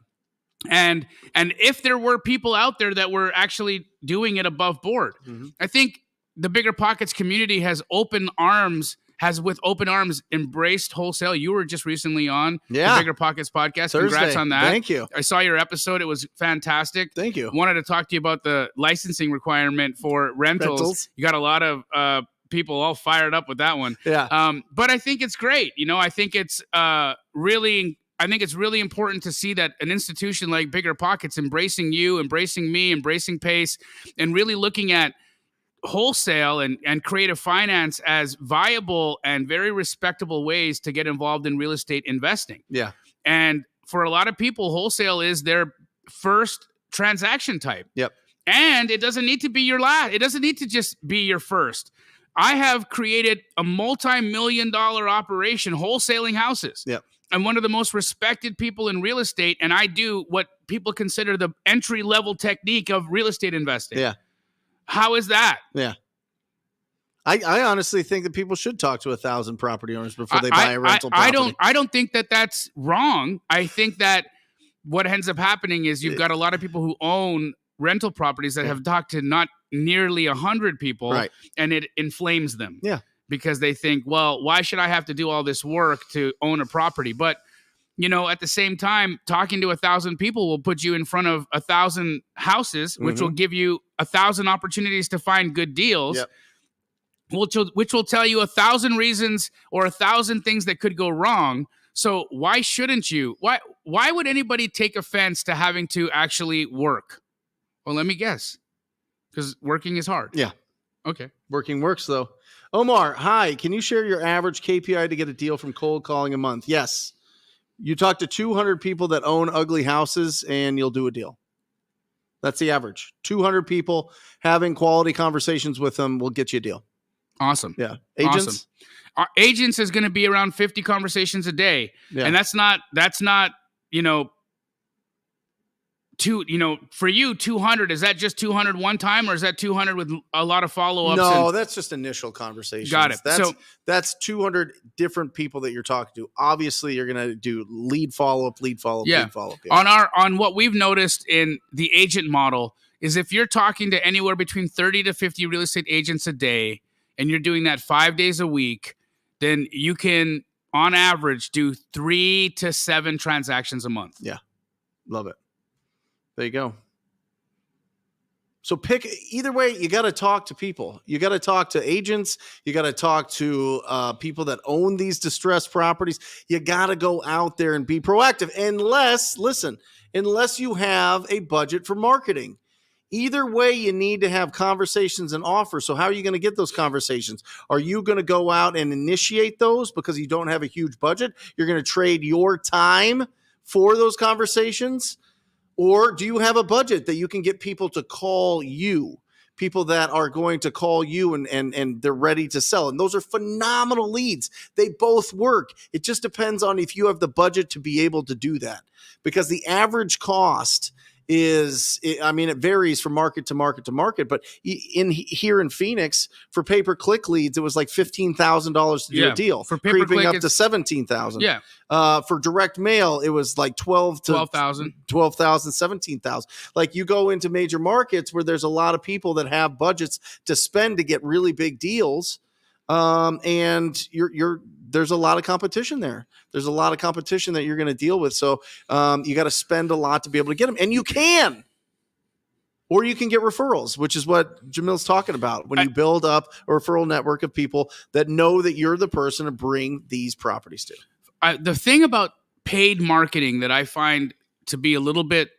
And if there were people out there that were actually doing it above board. Mm-hmm. I think the Bigger Pockets community has with open arms embraced wholesale. You were just recently on the Bigger Pockets podcast. Thursday. Congrats on that. Thank you. I saw your episode. It was fantastic. Thank you. Wanted to talk to you about the licensing requirement for rentals. You got a lot of people all fired up with that one. Yeah. But I think it's great. You know, I think it's really important to see that an institution like Bigger Pockets embracing you, embracing me, embracing Pace, and really looking at wholesale and creative finance as viable and very respectable ways to get involved in real estate investing. Yeah. And for a lot of people, wholesale is their first transaction type. Yep. And it doesn't need to be your last. It doesn't need to just be your first. I have created a multi-million-dollar operation wholesaling houses. Yep. I'm one of the most respected people in real estate, and I do what people consider the entry-level technique of real estate investing. Yeah. How is that? Yeah. I honestly think that people should talk to 1,000 property owners before they buy a rental property. I don't think that that's wrong. I think that what ends up happening is you've got a lot of people who own rental properties that have talked to not nearly 100 people, Right. and it inflames them. Yeah. Because they think, well, why should I have to do all this work to own a property? But at the same time, talking to 1,000 people will put you in front of 1,000 houses, which will give you 1,000 opportunities to find good deals. Yep. Which will tell you 1,000 reasons or 1,000 things that could go wrong. So why shouldn't you? Why would anybody take offense to having to actually work? Well, let me guess. Because working is hard. Yeah. Okay. Working works, though. Omar, hi. Can you share your average KPI to get a deal from cold calling a month? Yes. You talk to 200 people that own ugly houses, and you'll do a deal. That's the average. 200 people having quality conversations with them will get you a deal. Awesome. Yeah. Agents? Awesome. Our agents is going to be around 50 conversations a day. Yeah. And that's not, for you, 200, is that just 200 one time, or is that 200 with a lot of follow-ups? No, that's just initial conversations. Got it. That's 200 different people that you're talking to. Obviously, you're going to do lead follow-up. Yeah. On what we've noticed in the agent model is if you're talking to anywhere between 30 to 50 real estate agents a day, and you're doing that 5 days a week, then you can, on average, do 3 to 7 transactions a month. Yeah. Love it. There you go. So pick either way. You got to talk to people. You got to talk to agents. You got to talk to people that own these distressed properties. You got to go out there and be proactive. Unless you have a budget for marketing. Either way, you need to have conversations and offers. So how are you going to get those conversations? Are you going to go out and initiate those because you don't have a huge budget? You're going to trade your time for those conversations? Or do you have a budget that you can get people to call you? People that are going to call you and they're ready to sell. And those are phenomenal leads. They both work. It just depends on if you have the budget to be able to do that. Because the average cost it varies from market to market, but here in Phoenix for pay-per-click leads, it was like $15,000 to do a deal. For pay-per-click, creeping up to $17,000. Yeah. For direct mail, it was like $12,000, $17,000. Like you go into major markets where there's a lot of people that have budgets to spend to get really big deals. And there's a lot of competition there. There's a lot of competition that you're going to deal with. So you got to spend a lot to be able to get them, and you can, or you can get referrals, which is what Jamil's talking about. When you build up a referral network of people that know that you're the person to bring these properties to. The thing about paid marketing that I find to be a little bit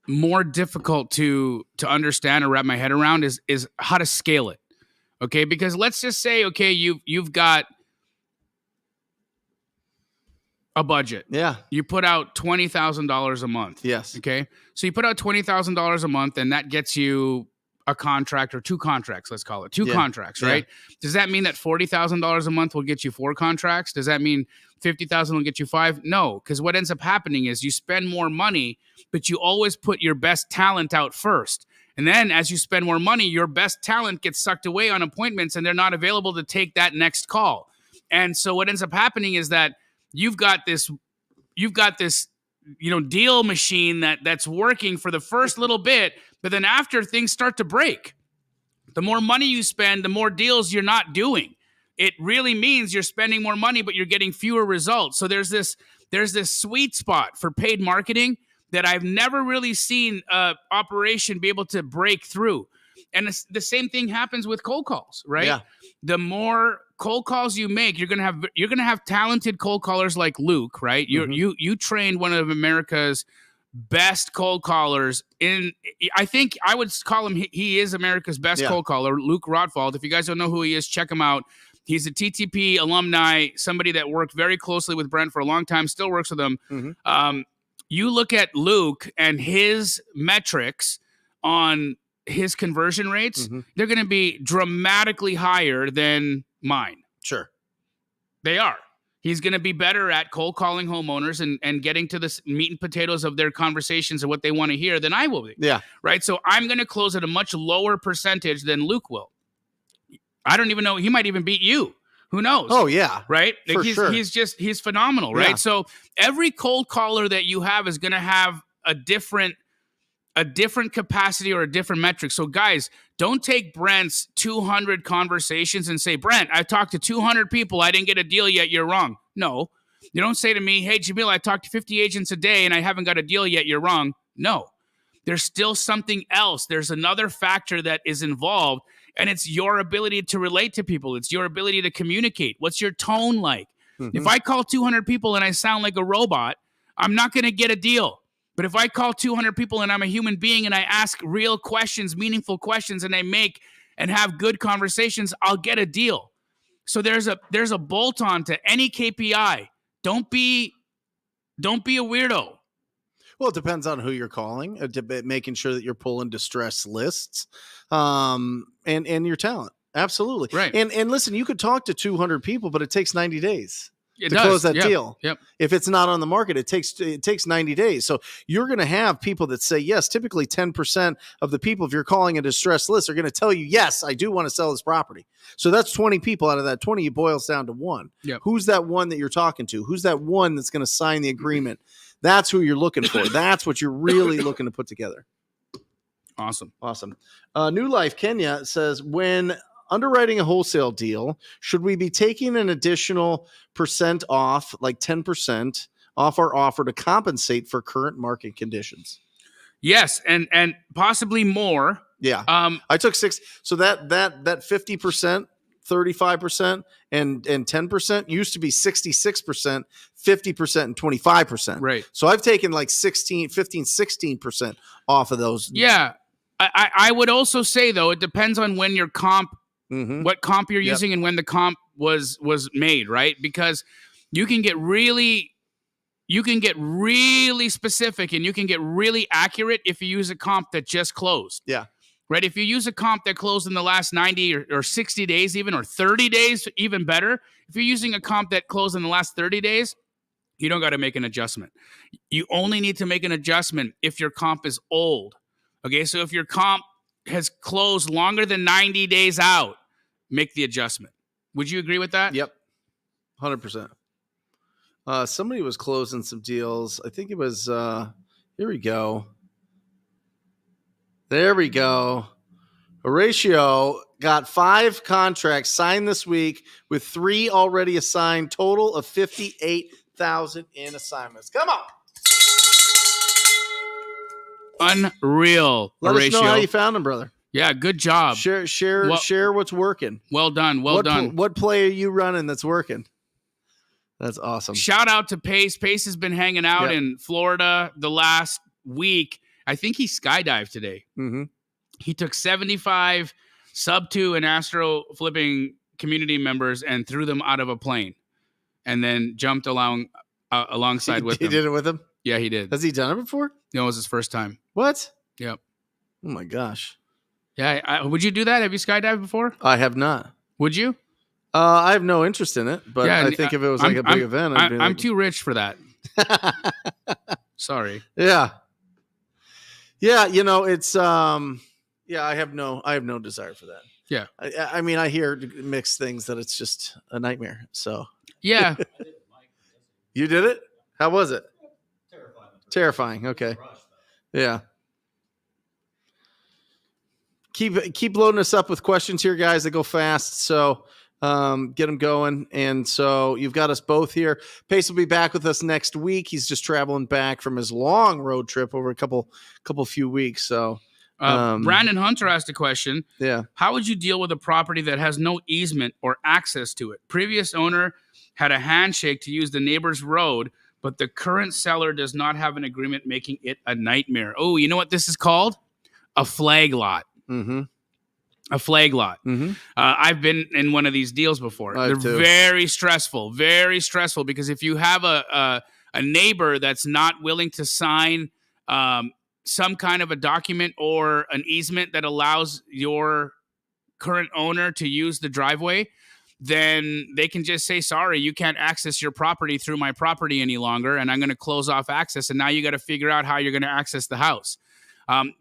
more difficult to understand or wrap my head around is how to scale it. Okay, because let's just say, okay, you've got a budget. Yeah. You put out $20,000 a month. Yes. Okay. So you put out $20,000 a month, and that gets you a contract or 2 contracts. Let's call it 2 contracts, right? Yeah. Does that mean that $40,000 a month will get you 4 contracts? Does that mean $50,000 will get you 5? No, because what ends up happening is you spend more money, but you always put your best talent out first. And then as you spend more money, your best talent gets sucked away on appointments, and they're not available to take that next call. And so what ends up happening is that you've got this, deal machine that's working for the first little bit, but then after things start to break, the more money you spend, the more deals you're not doing. It really means you're spending more money, but you're getting fewer results. So there's this sweet spot for paid marketing that I've never really seen operation be able to break through. And the same thing happens with cold calls, right? Yeah. The more cold calls you make, you're gonna have talented cold callers like Luke, right? You trained one of America's best cold callers. I think I would call him. He is America's best cold caller, Luke Rotwald. If you guys don't know who he is, check him out. He's a TTP alumni, somebody that worked very closely with Brent for a long time, still works with him. Mm-hmm. You look at Luke and his metrics on his conversion rates, they're going to be dramatically higher than mine. Sure. They are. He's going to be better at cold calling homeowners and getting to the meat and potatoes of their conversations and what they want to hear than I will be. Yeah. Right. So I'm going to close at a much lower percentage than Luke will. I don't even know. He might even beat you. Who knows? Oh, yeah. Right. For sure. He's phenomenal. Right. Yeah. So every cold caller that you have is going to have a different capacity or a different metric. So guys, don't take Brent's 200 conversations and say, Brent, I talked to 200 people. I didn't get a deal yet. You're wrong. No, you don't say to me, hey, Jamil, I talked to 50 agents a day and I haven't got a deal yet. You're wrong. No, there's still something else. There's another factor that is involved, and it's your ability to relate to people. It's your ability to communicate. What's your tone like? If I call 200 people and I sound like a robot, I'm not going to get a deal. But if I call 200 people and I'm a human being and I ask real questions, meaningful questions, and I make and have good conversations, I'll get a deal. So there's a bolt-on to any KPI. Don't be a weirdo. Well, it depends on who you're calling, making sure that you're pulling distress lists, and your talent. Absolutely. Right. And listen, you could talk to 200 people, but it takes 90 days. It to does. close that Yep. deal. Yep. If it's not on the market, it takes 90 days. So you're going to have people that say yes. Typically 10% of the people, if you're calling a distressed list, are going to tell you, yes, I do want to sell this property. So that's 20 people. Out of that 20, it boils down to one. Yep. Who's that one that you're talking to? Who's that one that's going to sign the agreement? That's who you're looking for. That's what you're really looking to put together. Awesome. New Life Kenya says, when underwriting a wholesale deal, should we be taking an additional percent off, like 10% off our offer to compensate for current market conditions? Yes, and possibly more. Yeah. I took 6. So that 50%, 35%, and 10% used to be 66%, 50%, and 25%. Right. So I've taken like 16% off of those. Yeah. I would also say, though, it depends on when your comp, what comp you're using and when the comp was made, right? Because you can get really specific and you can get really accurate if you use a comp that just closed. Yeah. Right. If you use a comp that closed in the last 90 or 60 days, even, or 30 days, even better. If you're using a comp that closed in the last 30 days, you don't got to make an adjustment. You only need to make an adjustment if your comp is old. Okay. So if your comp has closed longer than 90 days out, make the adjustment. Would you agree with that? Yep. 100%. Somebody was closing some deals. I think it was, here we go. There we go. Horatio got 5 contracts signed this week with 3 already assigned, total of 58,000 in assignments. Come on. Unreal. Let Horatio. us know how you found them, brother. Yeah, good job. Share what's working. Well done. Well done. What play are you running that's working? That's awesome. Shout out to Pace. Pace has been hanging out in Florida the last week. I think he skydived today. Mm-hmm. He took 75 sub 2 and Astro flipping community members and threw them out of a plane, and then jumped alongside with them. He did it with him? Yeah, he did. Has he done it before? No, it was his first time. What? Yep. Oh my gosh. Yeah. Would you do that? Have you skydived before? I have not. Would you? I have no interest in it, but Yeah, I think if it was like a big event, I'd be I'm like, too rich for that. Sorry. Yeah. Yeah, it's I have no desire for that. Yeah. I mean, I hear mixed things that it's just a nightmare. So Yeah. you did it? How was it? Terrifying. Okay. Yeah. Keep loading us up with questions here, guys. They go fast, so get them going. And so you've got us both here. Pace will be back with us next week. He's just traveling back from his long road trip over a few weeks. So Brandon Hunter asked a question. Yeah. How would you deal with a property that has no easement or access to it? Previous owner had a handshake to use the neighbor's road, but the current seller does not have an agreement, making it a nightmare. Oh, you know what this is called? A flag lot. Mm-hmm. A flag lot. Mm-hmm. I've been in one of these deals before. They're very stressful because if you have a neighbor that's not willing to sign some kind of a document or an easement that allows your current owner to use the driveway, then they can just say, sorry, you can't access your property through my property any longer, and I'm going to close off access. And now you got to figure out how you're going to access the house.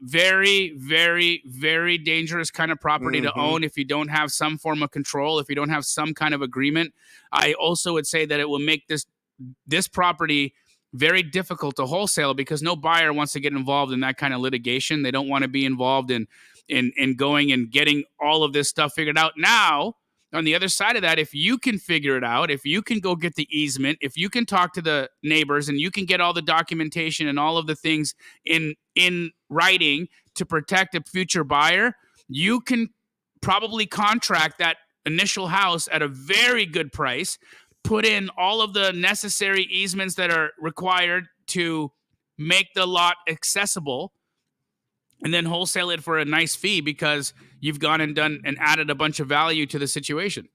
Very, very, very dangerous kind of property to own if you don't have some form of control, if you don't have some kind of agreement. I also would say that it will make this property very difficult to wholesale because no buyer wants to get involved in that kind of litigation. They don't want to be involved in going and getting all of this stuff figured out. Now, on the other side of that, if you can figure it out, if you can go get the easement, if you can talk to the neighbors and you can get all the documentation and all of the things in writing to protect a future buyer, you can probably contract that initial house at a very good price, put in all of the necessary easements that are required to make the lot accessible, and then wholesale it for a nice fee because you've gone and done and added a bunch of value to the situation.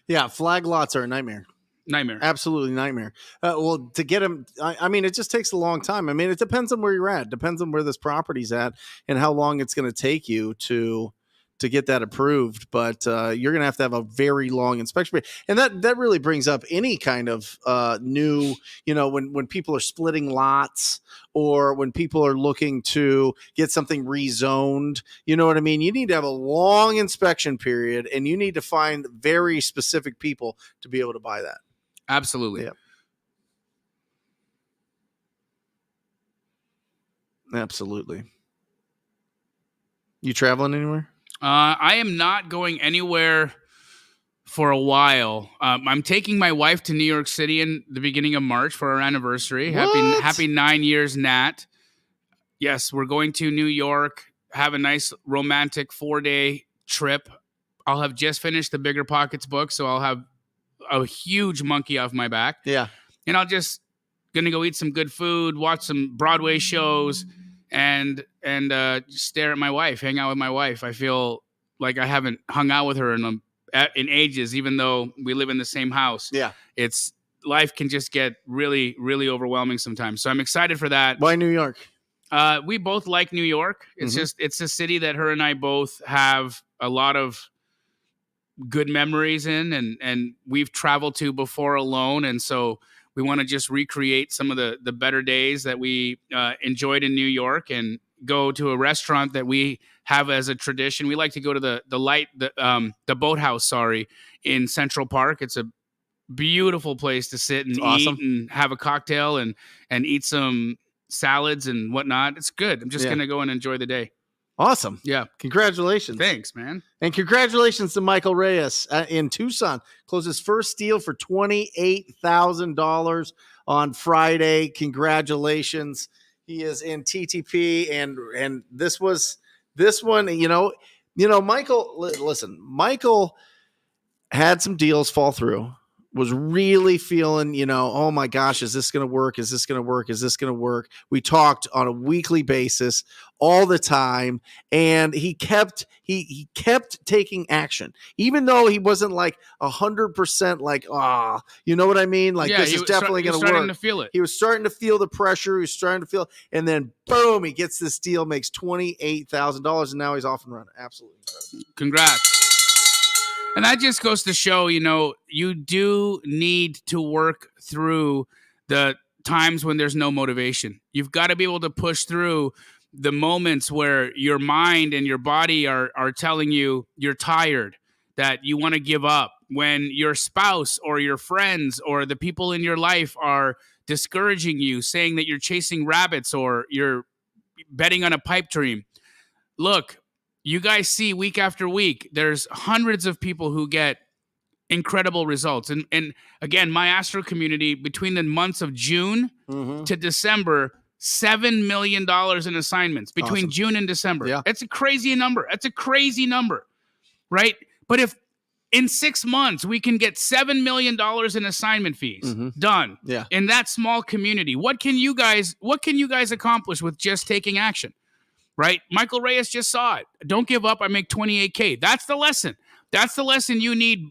Yeah, flag lots are a nightmare. Absolutely nightmare. Well, to get them, I mean, it just takes a long time. I mean, it depends on where you're at. Depends on where this property's at and how long it's going to take you to get that approved. But you're going to have a very long inspection period. And that really brings up any kind of new, when people are splitting lots or when people are looking to get something rezoned, you know what I mean? You need to have a long inspection period and you need to find very specific people to be able to buy that. Absolutely. Yeah. Absolutely. You traveling anywhere? I am not going anywhere for a while. I'm taking my wife to New York City in the beginning of March for our anniversary. What? Happy 9 years, Nat. Yes, we're going to New York, have a nice romantic 4-day trip. I'll have just finished the Bigger Pockets book, so I'll have a huge monkey off my back. Yeah. And I'll just going to go eat some good food, watch some Broadway shows, and stare at my wife, hang out with my wife. I feel like I haven't hung out with her in ages, even though we live in the same house. Yeah. Life can just get really, really overwhelming sometimes. So I'm excited for that. Why New York? We both like New York. It's a city that her and I both have a lot of good memories in, and we've traveled to before alone. And so we want to just recreate some of the better days that we enjoyed in New York and go to a restaurant that we have as a tradition. We like to go to the Boathouse, in Central Park. It's a beautiful place to sit and eat and have a cocktail and eat some salads and whatnot. It's good. I'm just going to go and enjoy the day. Awesome. Yeah. Congratulations. Thanks, man. And congratulations to Michael Reyes in Tucson. Closed his first deal for $28,000 on Friday. Congratulations. He is in TTP and this one, Michael, listen, Michael had some deals fall through. Was really feeling, oh my gosh, is this going to work? Is this going to work? Is this going to work? We talked on a weekly basis all the time, and he kept taking action, even though he wasn't like 100% like, you know what I mean? Like, this is definitely going to work. Starting to feel it. He was starting to feel the pressure. He was starting to feel, and then boom, he gets this deal, makes $28,000, and now he's off and running. Absolutely. Congrats. And that just goes to show, you do need to work through the times when there's no motivation. You've got to be able to push through the moments where your mind and your body are telling you you're tired, that you want to give up. When your spouse or your friends or the people in your life are discouraging you, saying that you're chasing rabbits or you're betting on a pipe dream. Look, you guys see week after week, there's hundreds of people who get incredible results. And again, my Astro community, between the months of June to December, $7 million in assignments between June and December. Yeah. That's a crazy number. Right? But if in 6 months we can get $7 million in assignment fees done in that small community, what can you guys accomplish with just taking action? Right? Michael Reyes just saw it. Don't give up. I make $28K. That's the lesson. That's the lesson you need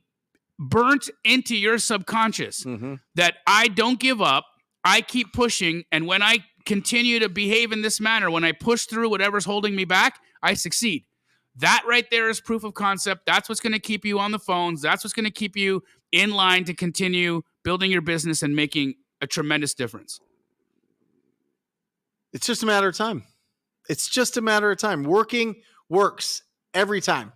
burnt into your subconscious, that I don't give up. I keep pushing. And when I continue to behave in this manner, when I push through whatever's holding me back, I succeed. That right there is proof of concept. That's what's going to keep you on the phones. That's what's going to keep you in line to continue building your business and making a tremendous difference. It's just a matter of time. It's just a matter of time. Working works every time.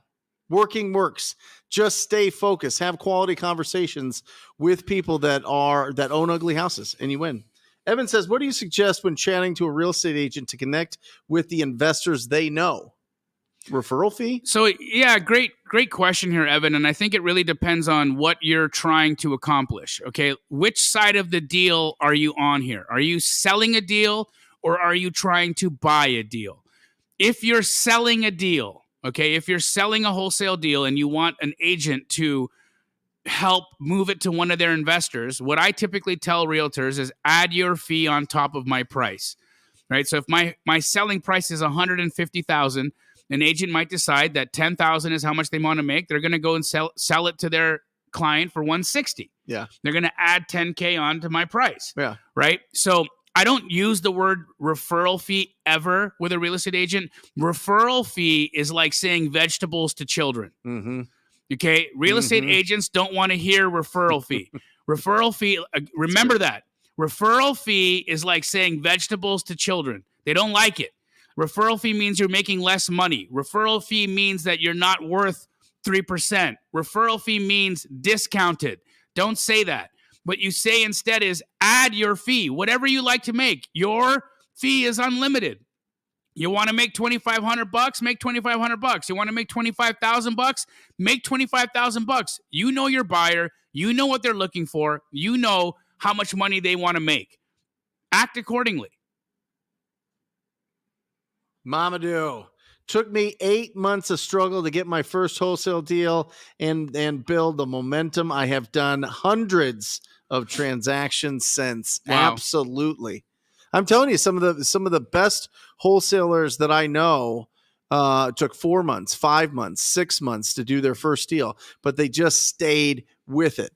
Working works. Just stay focused. Have quality conversations with people that own ugly houses, and you win. Evan says, what do you suggest when chatting to a real estate agent to connect with the investors they know? Referral fee? So, yeah, great question here, Evan. And I think it really depends on what you're trying to accomplish. Okay. Which side of the deal are you on here? Are you selling a deal or are you trying to buy a deal? If you're selling a deal, okay, if you're selling a wholesale deal and you want an agent to help move it to one of their investors, what I typically tell realtors is add your fee on top of my price, right? So if my selling price is $150,000, an agent might decide that $10,000 is how much they want to make. They're going to go and sell it to their client for $160,000. Yeah. They're going to add $10K on to my price. Yeah. Right. So I don't use the word referral fee ever with a real estate agent. Referral fee is like saying vegetables to children. Mm-hmm. Okay. Real estate agents don't want to hear referral fee. Referral fee. Remember that. Referral fee is like saying vegetables to children. They don't like it. Referral fee means you're making less money. Referral fee means that you're not worth 3%. Referral fee means discounted. Don't say that. What you say instead is add your fee, whatever you like to make. Your fee is unlimited. You want to make $2,500? Make $2,500. You want to make $25,000? Make $25,000. You know your buyer. You know what they're looking for. You know how much money they want to make. Act accordingly. Mamadou. Took me 8 months of struggle to get my first wholesale deal and build the momentum. I have done hundreds of transactions since. Wow. Absolutely. I'm telling you, some of the best wholesalers that I know took 4 months, 5 months, 6 months to do their first deal, but they just stayed with it.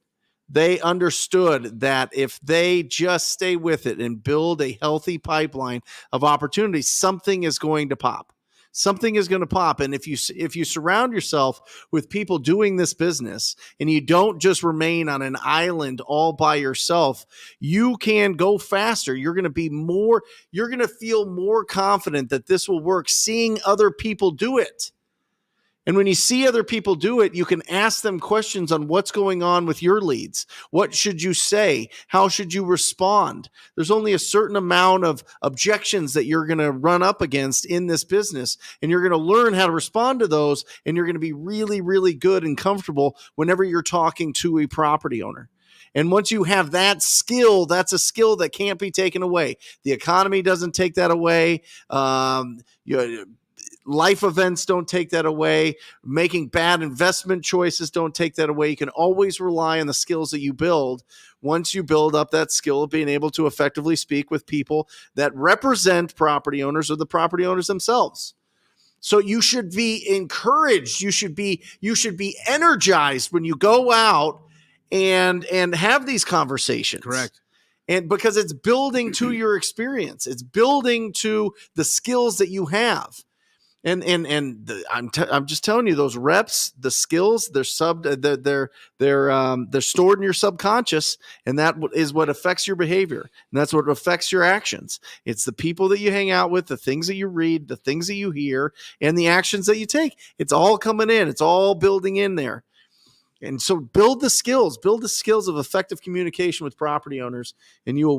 They understood that if they just stay with it and build a healthy pipeline of opportunities, something is going to pop. Something is going to pop. And if you surround yourself with people doing this business and you don't just remain on an island all by yourself, you can go faster. You're going to feel more confident that this will work seeing other people do it. And when you see other people do it, you can ask them questions on what's going on with your leads. What should you say? How should you respond? There's only a certain amount of objections that you're going to run up against in this business, and you're going to learn how to respond to those, and you're going to be really, really good and comfortable whenever you're talking to a property owner. And once you have that skill, that's a skill that can't be taken away. The economy doesn't take that away. Life events don't take that away. Making bad investment choices don't take that away. You can always rely on the skills that you build once you build up that skill of being able to effectively speak with people that represent property owners or the property owners themselves. So you should be encouraged. You should be energized when you go out and have these conversations. Correct. And because it's building to your experience, it's building to the skills that you have. I'm just telling you, those reps, the skills, they're stored in your subconscious, and that is what affects your behavior, and that's what affects your actions. It's the people that you hang out with, the things that you read, the things that you hear, and the actions that you take. It's all coming in. It's all building in there. And so build the skills of effective communication with property owners, and you will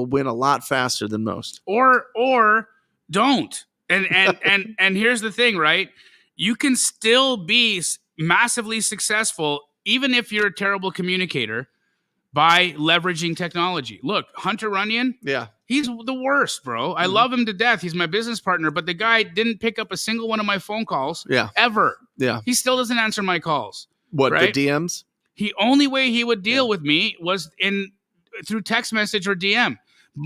win a lot faster than most. Or don't. And here's the thing, right? You can still be massively successful even if you're a terrible communicator by leveraging technology. Look, Hunter Runyon, yeah, he's the worst, bro. I love him to death. He's my business partner, but the guy didn't pick up a single one of my phone calls ever. Yeah. He still doesn't answer my calls. What, right? The DMs? The only way he would deal with me was through text message or DM.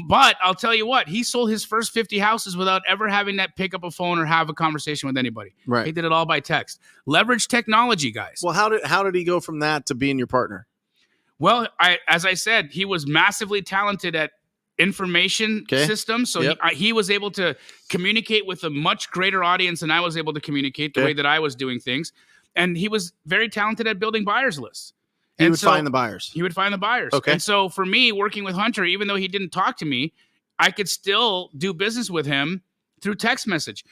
But I'll tell you what, he sold his first 50 houses without ever having to pick up a phone or have a conversation with anybody. Right. He did it all by text. Leverage technology, guys. Well, how did he go from that to being your partner? Well, as I said, he was massively talented at information system. So he was able to communicate with a much greater audience than I was able to communicate the way that I was doing things. And he was very talented at building buyers lists. He would find the buyers. He would find the buyers. Okay. And so for me, working with Hunter, even though he didn't talk to me, I could still do business with him through text message.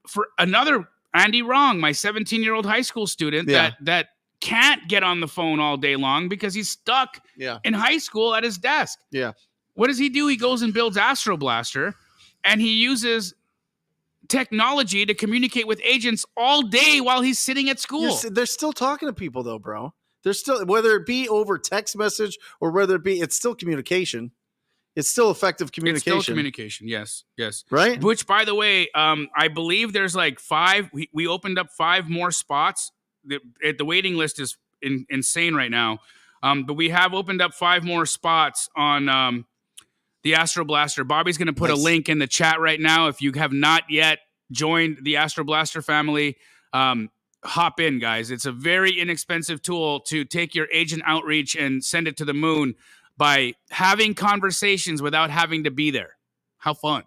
For another Andy Wrong, my 17-year-old high school student that can't get on the phone all day long because he's stuck in high school at his desk. Yeah. What does he do? He goes and builds Astro Blaster, and he uses technology to communicate with agents all day while he's sitting at school. They're still talking to people though, bro. They're still, whether it be over text message or whether it be, it's still communication. It's still effective communication. It's still communication. Yes. Right. Which, by the way, I believe there's like 5. We opened up 5 more spots. The waiting list is insane right now. But we have opened up 5 more spots on the Astro Blaster. Bobby's going to put a link in the chat right now. If you have not yet joined the Astro Blaster family, hop in, guys. It's a very inexpensive tool to take your agent outreach and send it to the moon by having conversations without having to be there. How fun.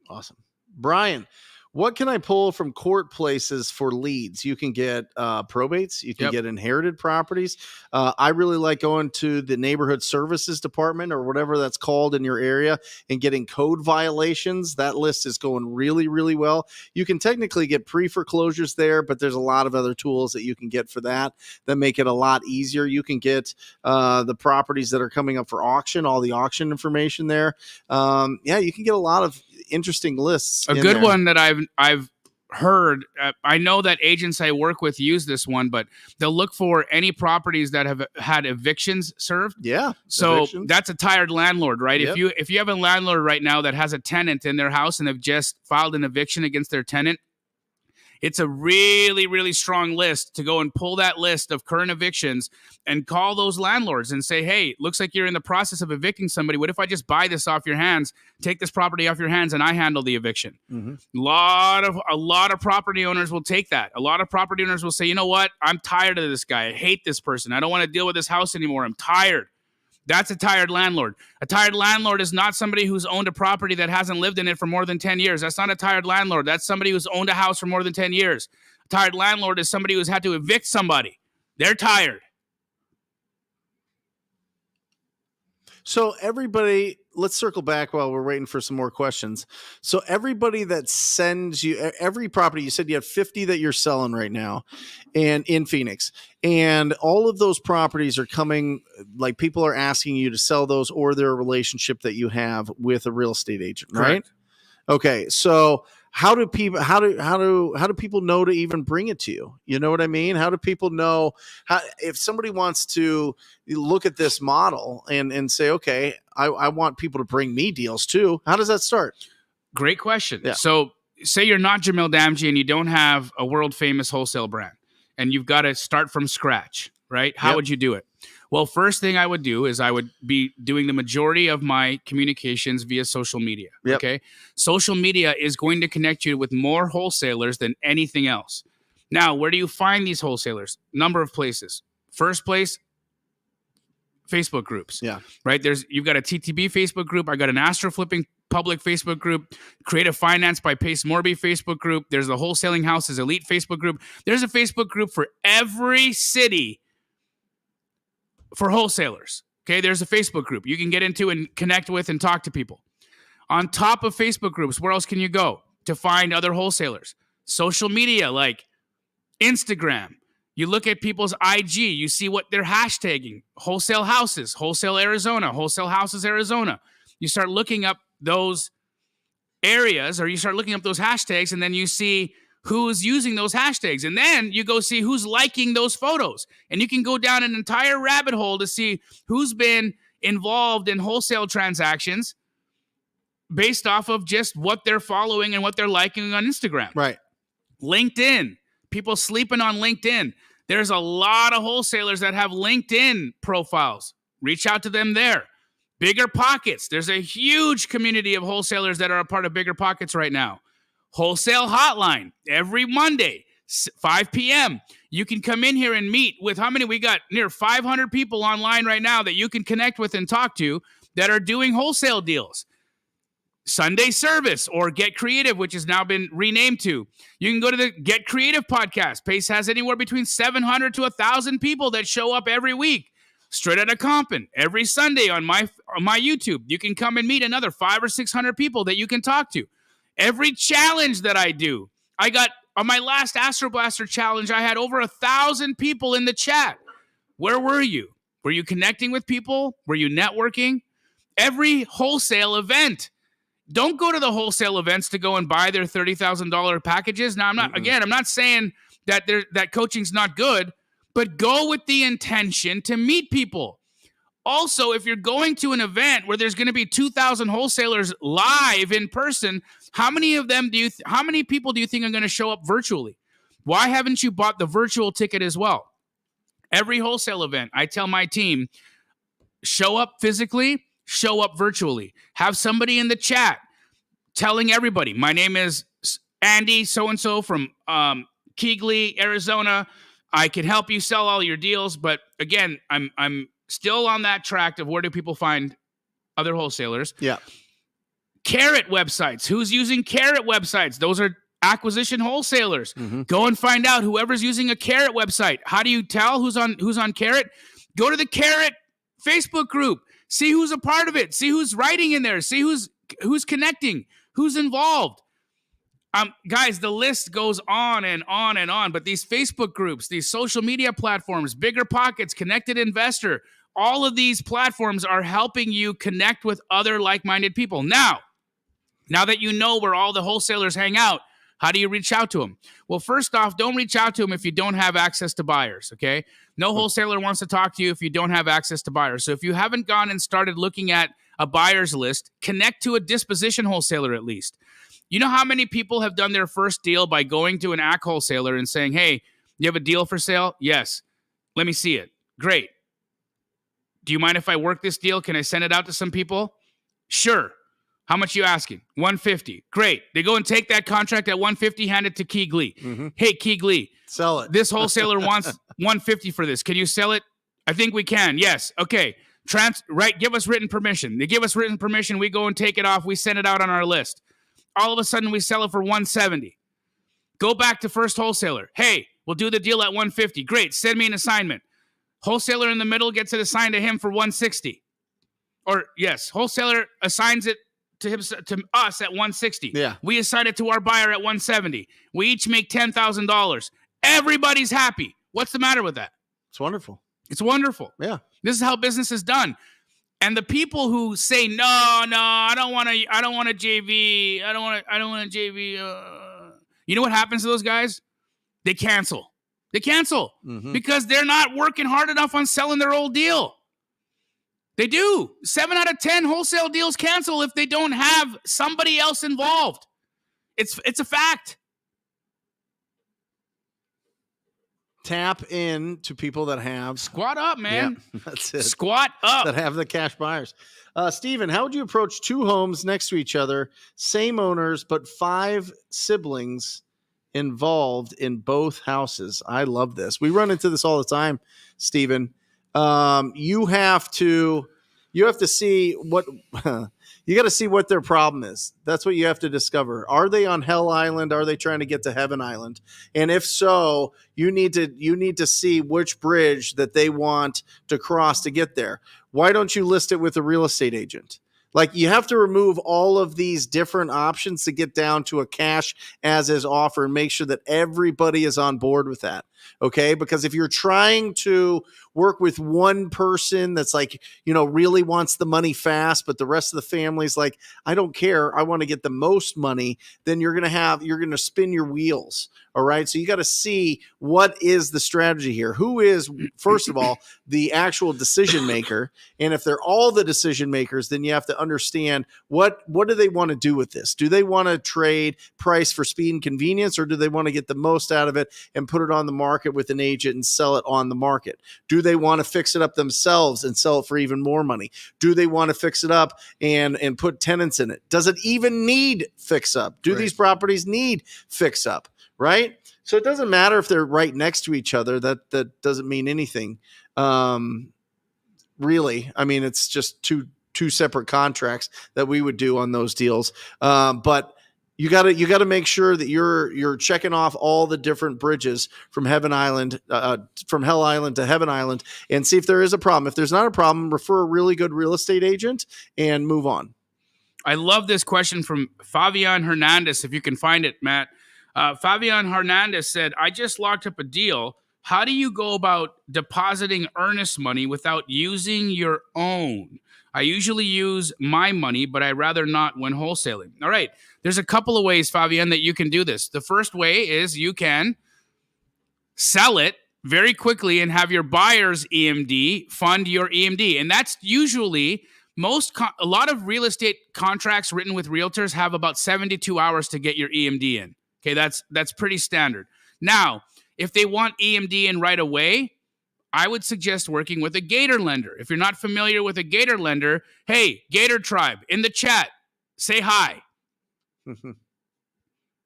Awesome. Brian, what can I pull from court places for leads? You can get probates. You can get inherited properties. I really like going to the neighborhood services department or whatever that's called in your area and getting code violations. That list is going really, really well. You can technically get pre-foreclosures there, but there's a lot of other tools that you can get for that make it a lot easier. You can get the properties that are coming up for auction, all the auction information there. You can get a lot of interesting lists. A good one that I've heard. I know that agents I work with use this one, but they'll look for any properties that have had evictions served. Yeah. So evictions. That's a tired landlord, right? Yep. If you have a landlord right now that has a tenant in their house and they've just filed an eviction against their tenant, it's a really, really strong list to go and pull that list of current evictions and call those landlords and say, hey, looks like you're in the process of evicting somebody. What if I just buy this off your hands, take this property off your hands, and I handle the eviction? Mm-hmm. A lot of property owners will take that. A lot of property owners will say, you know what? I'm tired of this guy. I hate this person. I don't want to deal with this house anymore. I'm tired. That's a tired landlord. A tired landlord is not somebody who's owned a property that hasn't lived in it for more than 10 years. That's not a tired landlord. That's somebody who's owned a house for more than 10 years. A tired landlord is somebody who's had to evict somebody. They're tired. So everybody, let's circle back while we're waiting for some more questions. So everybody that sends you, every property, you said you have 50 that you're selling right now and in Phoenix, and all of those properties are coming, like people are asking you to sell those, or they're a relationship that you have with a real estate agent, right? Correct. Okay. So how do people know to even bring it to you? You know what I mean? How do people know if somebody wants to look at this model and say, okay, I want people to bring me deals too. How does that start? Great question. Yeah. So say you're not Jamil Damji and you don't have a world famous wholesale brand and you've got to start from scratch, right? How would you do it? Well, first thing I would do is I would be doing the majority of my communications via social media. Yep. Okay. Social media is going to connect you with more wholesalers than anything else. Now, where do you find these wholesalers? Number of places. First place, Facebook groups. Yeah. Right. You've got a TTB Facebook group. I got an Astro Flipping Public Facebook group, Creative Finance by Pace Morby Facebook group. There's the Wholesaling Houses Elite Facebook group. There's a Facebook group for every city for wholesalers. Okay, there's a Facebook group you can get into and connect with and talk to people. On top of Facebook groups, where else can you go to find other wholesalers? Social media like Instagram. You look at people's IG, you see what they're hashtagging. Wholesale Houses, Wholesale Arizona, Wholesale Houses Arizona. You start looking up those areas, or you start looking up those hashtags, and then you see who's using those hashtags. And then you go see who's liking those photos. And you can go down an entire rabbit hole to see who's been involved in wholesale transactions based off of just what they're following and what they're liking on Instagram. Right. LinkedIn. People sleeping on LinkedIn. There's a lot of wholesalers that have LinkedIn profiles. Reach out to them there. Bigger Pockets. There's a huge community of wholesalers that are a part of Bigger Pockets right now. Wholesale Hotline every Monday, 5 p.m. You can come in here and meet with how many? We got near 500 people online right now that you can connect with and talk to that are doing wholesale deals. Sunday Service or Get Creative, which has now been renamed to. You can go to the Get Creative podcast. Pace has anywhere between 700 to 1,000 people that show up every week. Straight Outta Compton every Sunday on my YouTube. You can come and meet another 500 or 600 people that you can talk to. Every challenge that I do, I got on my last Astro Blaster challenge, I had over 1,000 people in the chat. Where were you? Were you connecting with people? Were you networking? Every wholesale event. Don't go to the wholesale events to go and buy their $30,000 packages. Now, I'm not saying that that coaching's not good, but go with the intention to meet people. Also, if you're going to an event where there's going to be 2,000 wholesalers live in person, how many people do you think are going to show up virtually? Why haven't you bought the virtual ticket as well? Every wholesale event, I tell my team, show up physically, show up virtually. Have somebody in the chat telling everybody, my name is Andy so-and-so from Keighley, Arizona. I can help you sell all your deals. But again, I'm still on that track of where do people find other wholesalers. Yeah. Carrot websites. Who's using Carrot websites? Those are acquisition wholesalers. Mm-hmm. Go and find out whoever's using a Carrot website. How do you tell who's on Carrot? Go to the Carrot Facebook group. See who's a part of it. See who's writing in there. See who's connecting, who's involved. Guys, the list goes on and on and on. But these Facebook groups, these social media platforms, Bigger Pockets, Connected Investor, all of these platforms are helping you connect with other like-minded people. Now that you know where all the wholesalers hang out, how do you reach out to them? Well, first off, don't reach out to them if you don't have access to buyers, okay? No wholesaler wants to talk to you if you don't have access to buyers. So if you haven't gone and started looking at a buyer's list, connect to a disposition wholesaler at least. You know how many people have done their first deal by going to an AC wholesaler and saying, hey, you have a deal for sale? Yes. Let me see it. Great. Do you mind if I work this deal? Can I send it out to some people? Sure. How much you asking? $150. Great. They go and take that contract at $150, hand it to Keighley. Mm-hmm. Hey, Keighley. Sell it. This wholesaler wants $150 for this. Can you sell it? I think we can. Yes. Okay. Give us written permission. They give us written permission. We go and take it off. We send it out on our list. All of a sudden, we sell it for $170. Go back to first wholesaler. Hey, we'll do the deal at $150. Great. Send me an assignment. Wholesaler in the middle gets it assigned to him for $160. Or yes, wholesaler assigns it to us at $160. Yeah. We assign it to our buyer at $170. We each make $10,000. Everybody's happy. What's the matter with that? It's wonderful. It's wonderful. Yeah. This is how business is done. And the people who say, no, I don't want a JV. I don't want a JV. You know what happens to those guys? They cancel. Mm-hmm. Because they're not working hard enough on selling their old deal. They do. 7 out of 10 wholesale deals cancel if they don't have somebody else involved. It's a fact. Tap in to people that have Squat up, man. Yeah, that's it. Squat up. That have the cash buyers. Steven, how would you approach 2 homes next to each other, same owners, but 5 siblings involved in both houses? I love this. We run into this all the time, Steven. You have to see what you got to see what their problem is. That's what you have to discover. Are they on Hell Island? Are they trying to get to Heaven Island? And if so, you need to see which bridge that they want to cross to get there. Why don't you list it with a real estate agent? Like, you have to remove all of these different options to get down to a cash as is offer and make sure that everybody is on board with that. Okay. Because if you're trying to work with one person that's like, really wants the money fast, but the rest of the family's like, I don't care, I want to get the most money, then you're going to spin your wheels. All right. So you got to see what is the strategy here. Who is, first of all, the actual decision maker. And if they're all the decision makers, then you have to understand what do they want to do with this? Do they want to trade price for speed and convenience, or do they want to get the most out of it and put it on the market with an agent and sell it on the market? Do they want to fix it up themselves and sell it for even more money? Do they want to fix it up and put tenants in it? Does it even need fix up? Do these properties need fix up? Right? So it doesn't matter if they're right next to each other. That doesn't mean anything. Really. I mean, it's just two two separate contracts that we would do on those deals. But you got to make sure that you're checking off all the different bridges from Heaven Island, from Hell Island to Heaven Island, and see if there is a problem. If there's not a problem, refer a really good real estate agent and move on. I love this question from Fabian Hernandez. If you can find it, Matt. Fabian Hernandez said, I just locked up a deal. How do you go about depositing earnest money without using your own? I usually use my money, but I rather not when wholesaling. All right. There's a couple of ways, Fabian, that you can do this. The first way is you can sell it very quickly and have your buyer's EMD fund your EMD. And that's usually a lot of real estate contracts written with realtors have about 72 hours to get your EMD in. Okay, that's pretty standard. Now, if they want EMD in right away, I would suggest working with a Gator lender. If you're not familiar with a Gator lender, hey, Gator Tribe, in the chat, say hi.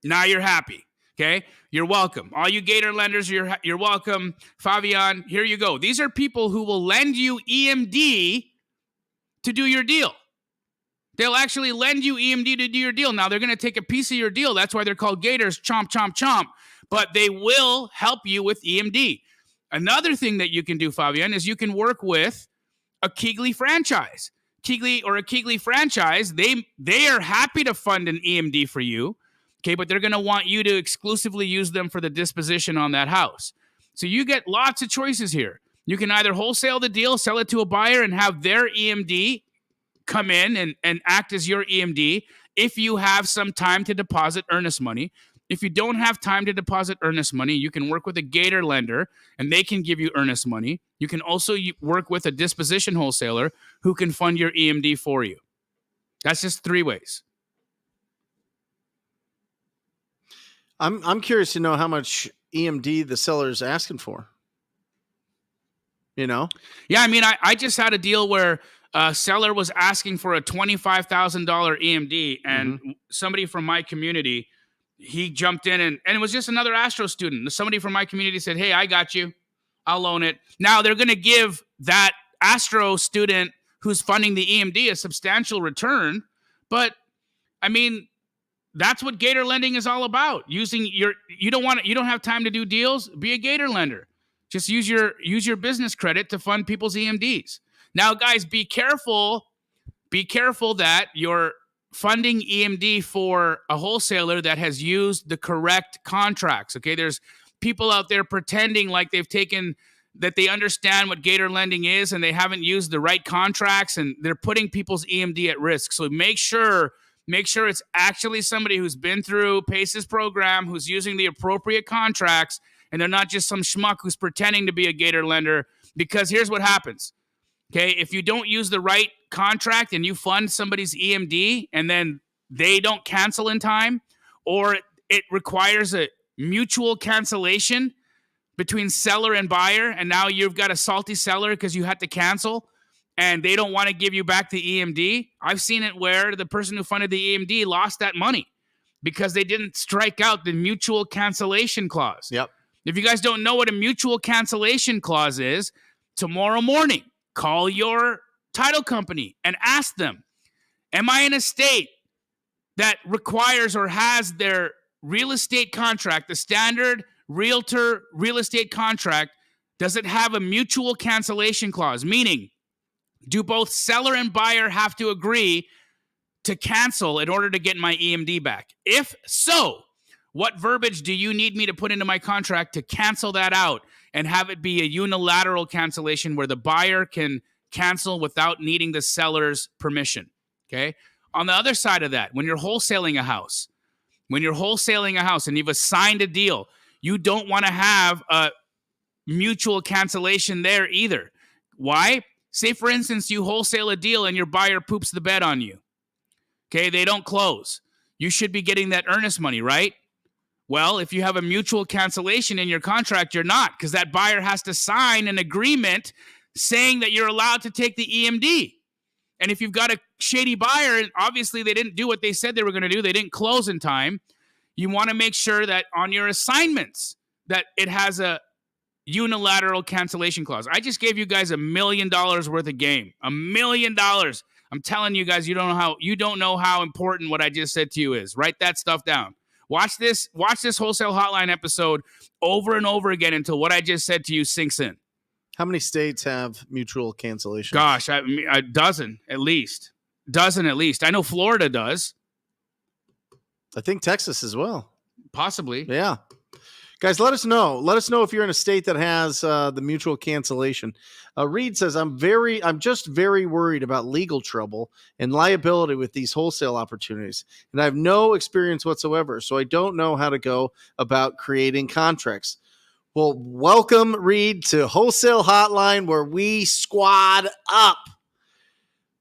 Now you're happy. Okay, you're welcome. All you Gator lenders, you're welcome. Fabian, here you go. These are people who will lend you EMD to do your deal. They'll actually lend you EMD to do your deal. Now, they're going to take a piece of your deal. That's why they're called Gators, chomp, chomp, chomp. But they will help you with EMD. Another thing that you can do, Fabian, is you can work with a Keegley franchise. Keegley franchise, they are happy to fund an EMD for you, okay, but they're going to want you to exclusively use them for the disposition on that house. So you get lots of choices here. You can either wholesale the deal, sell it to a buyer, and have their EMD come in and act as your EMD if you have some time to deposit earnest money. If you don't have time to deposit earnest money, you can work with a Gator lender, and they can give you earnest money. You can also work with a disposition wholesaler who can fund your EMD for you. That's just 3 ways. I'm curious to know how much EMD the seller is asking for. You know? Yeah, I mean, I just had a deal where a seller was asking for a $25,000 EMD, and somebody from my community, he jumped in, and it was just another Astro student. Somebody from my community said, hey, I got you. I'll loan it. Now they're going to give that Astro student who's funding the EMD a substantial return. But I mean, that's what Gator lending is all about. You don't have time to do deals, be a Gator lender. Just use your business credit to fund people's EMDs. Now, guys, be careful that you're funding EMD for a wholesaler that has used the correct contracts. Okay, there's people out there pretending like that they understand what Gator lending is, and they haven't used the right contracts, and they're putting people's EMD at risk. So make sure it's actually somebody who's been through PACE's program, who's using the appropriate contracts, and they're not just some schmuck who's pretending to be a Gator lender. Because here's what happens. Okay, if you don't use the right contract and you fund somebody's EMD and then they don't cancel in time, or it requires a mutual cancellation between seller and buyer, and now you've got a salty seller because you had to cancel and they don't want to give you back the EMD. I've seen it where the person who funded the EMD lost that money because they didn't strike out the mutual cancellation clause. Yep. If you guys don't know what a mutual cancellation clause is, tomorrow morning, call your title company and ask them, am I in a state that requires or has their real estate contract, the standard realtor real estate contract, does it have a mutual cancellation clause? Meaning, do both seller and buyer have to agree to cancel in order to get my EMD back? If so, what verbiage do you need me to put into my contract to cancel that out and have it be a unilateral cancellation where the buyer can cancel without needing the seller's permission? Okay. On the other side of that, when you're wholesaling a house and you've assigned a deal, you don't want to have a mutual cancellation there either. Why? Say, for instance, you wholesale a deal and your buyer poops the bed on you. Okay, they don't close. You should be getting that earnest money, right? Well, if you have a mutual cancellation in your contract, you're not, because that buyer has to sign an agreement saying that you're allowed to take the EMD. And if you've got a shady buyer, and obviously they didn't do what they said they were going to do, they didn't close in time, you want to make sure that on your assignments that it has a unilateral cancellation clause. I just gave you guys $1 million worth of game. $1 million. I'm telling you guys, you don't know how important what I just said to you is. Write that stuff down. Watch this Wholesale Hotline episode over and over again until what I just said to you sinks in. How many states have mutual cancellation? Gosh, a dozen at least. I know Florida does. I think Texas as well. Possibly. Yeah. Guys, let us know. Let us know if you're in a state that has the mutual cancellation. Reed says, I'm just very worried about legal trouble and liability with these wholesale opportunities. And I have no experience whatsoever, so I don't know how to go about creating contracts. Well, welcome, Reed, to Wholesale Hotline, where we squad up.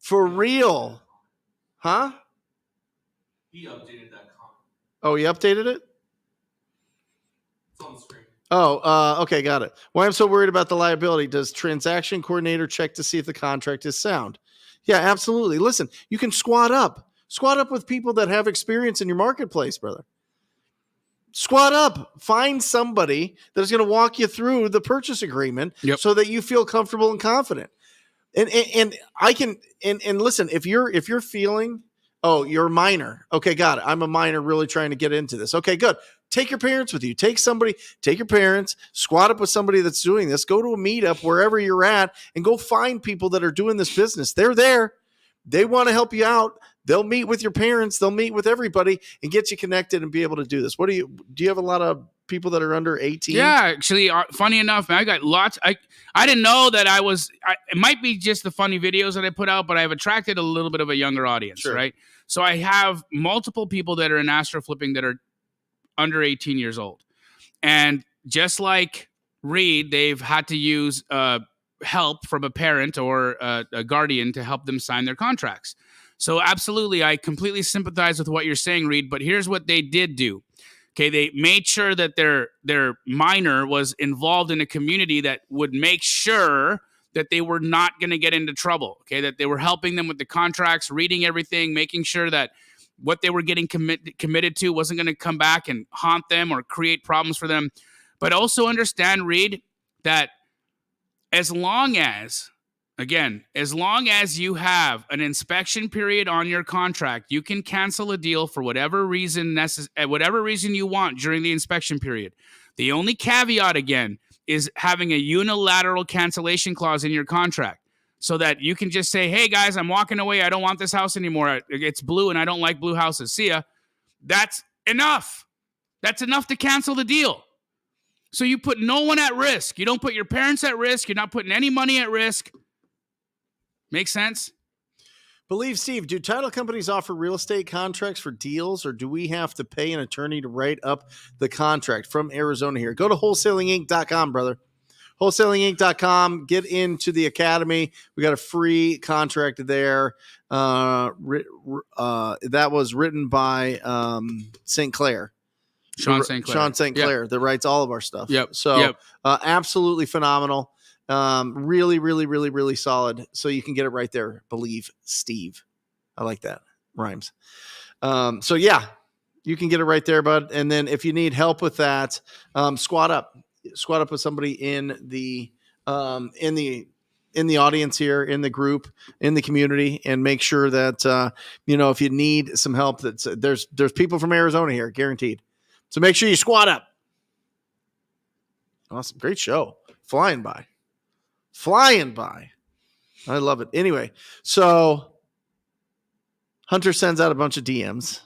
For real. Huh? He updated that comment. Oh, he updated it? It's on the screen. Oh, okay, got it. Why I'm so worried about the liability. Does transaction coordinator check to see if the contract is sound? Yeah, absolutely. Listen, you can squad up. Squad up with people that have experience in your marketplace, brother. Squad up. Find somebody that is going to walk you through the purchase agreement so that you feel comfortable and confident. And I can and listen, if you're feeling, oh, you're a minor. Okay, got it. I'm a minor really trying to get into this. Okay, good. Take your parents with you. Take your parents, squad up with somebody that's doing this. Go to a meetup wherever you're at and go find people that are doing this business. They're there. They want to help you out. They'll meet with your parents. They'll meet with everybody and get you connected and be able to do this. Do you have a lot of people that are under 18? Yeah, actually, funny enough, man, I got lots. I didn't know that it might be just the funny videos that I put out, but I've attracted a little bit of a younger audience, right? So I have multiple people that are in astro flipping that are under 18 years old. And just like Reed, they've had to use help from a parent or a guardian to help them sign their contracts. So absolutely, I completely sympathize with what you're saying, Reed, but here's what they did do. Okay, they made sure that their minor was involved in a community that would make sure that they were not going to get into trouble, okay, that they were helping them with the contracts, reading everything, making sure that what they were getting committed to wasn't going to come back and haunt them or create problems for them. But also understand, Reed, that as long as you have an inspection period on your contract, you can cancel a deal for whatever reason you want during the inspection period. The only caveat, again, is having a unilateral cancellation clause in your contract so that you can just say, hey, guys, I'm walking away. I don't want this house anymore. It's blue, and I don't like blue houses. See ya. That's enough. That's enough to cancel the deal. So you put no one at risk. You don't put your parents at risk. You're not putting any money at risk. Make sense? Believe Steve, do title companies offer real estate contracts for deals, or do we have to pay an attorney to write up the contract? From Arizona here. Go to wholesalinginc.com, brother. Wholesalinginc.com. Get into the academy. We got a free contract there. That was written by St. Clair. Sean St. Clair. That writes all of our stuff. Yep. So absolutely phenomenal. Really, really, really, really solid. So you can get it right there. Believe Steve. I like that. Rhymes. So yeah, you can get it right there, bud. And then if you need help with that, squad up with somebody in the audience here, in the group, in the community, and make sure that, if you need some help, there's people from Arizona here, guaranteed. So make sure you squad up. Awesome. Great show. Flying by. I love it. Anyway, so Hunter sends out a bunch of DMs,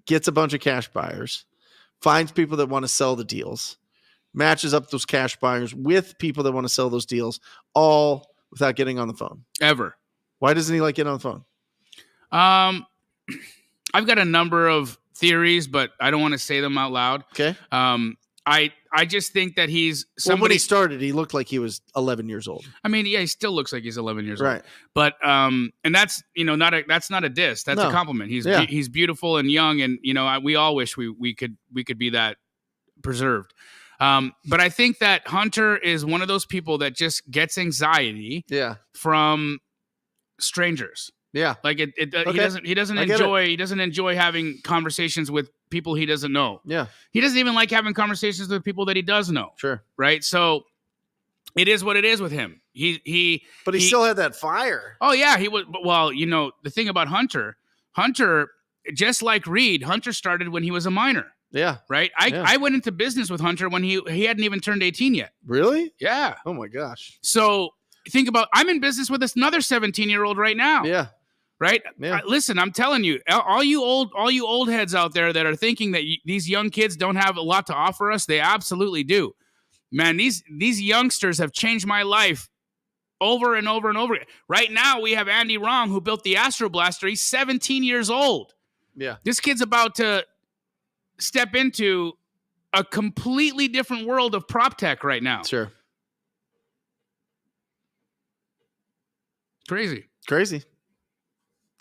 gets a bunch of cash buyers, finds people that want to sell the deals, matches up those cash buyers with people that want to sell those deals, all without getting on the phone. Ever. Why doesn't he like getting on the phone? I've got a number of theories, but I don't want to say them out loud. Okay. I just think that he's somebody. Well, when he started, he looked like he was 11 years old. I mean, yeah, he still looks like he's 11 years right. old. But and that's that's not a diss. That's a compliment. He's beautiful and young, and we all wish we could be that preserved. But I think that Hunter is one of those people that just gets anxiety from strangers. Yeah. Like he doesn't enjoy having conversations with people he doesn't know. Yeah. He doesn't even like having conversations with people that he does know. Sure. Right? So it is what it is with him. But he still had that fire. Oh yeah, he was. Well, the thing about Hunter, just like Reed, Hunter started when he was a minor. Yeah. Right. I went into business with Hunter when he hadn't even turned 18 yet. Really? Yeah. Oh my gosh. So think about, I'm in business with another 17-year-old right now. Yeah. Right. Yeah. Listen, I'm telling you, all you old heads out there that are thinking that these young kids don't have a lot to offer us, they absolutely do. Man, these youngsters have changed my life over and over and over again. Right now, we have Andy Rom, who built the Astro Blaster. He's 17 years old. Yeah. This kid's about to step into a completely different world of prop tech right now. Sure. Crazy.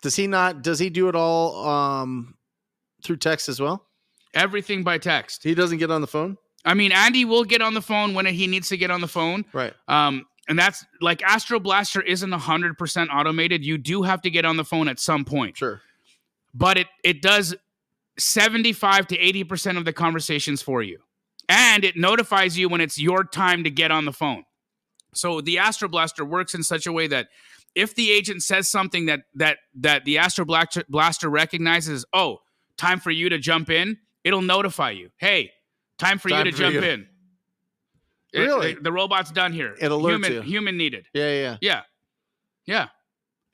Does he do it all through text as well? Everything by text. He doesn't get on the phone? I mean, Andy will get on the phone when he needs to get on the phone. Right. And that's like Astro Blaster isn't 100% automated. You do have to get on the phone at some point. Sure. But it does 75 to 80% of the conversations for you. And it notifies you when it's your time to get on the phone. So the Astro Blaster works in such a way that if the agent says something that the Astro Blaster recognizes, oh, time for you to jump in, it'll notify you. Hey, time for you to jump in. Really? The robot's done here. It alerts you. Human needed. Yeah. Yeah.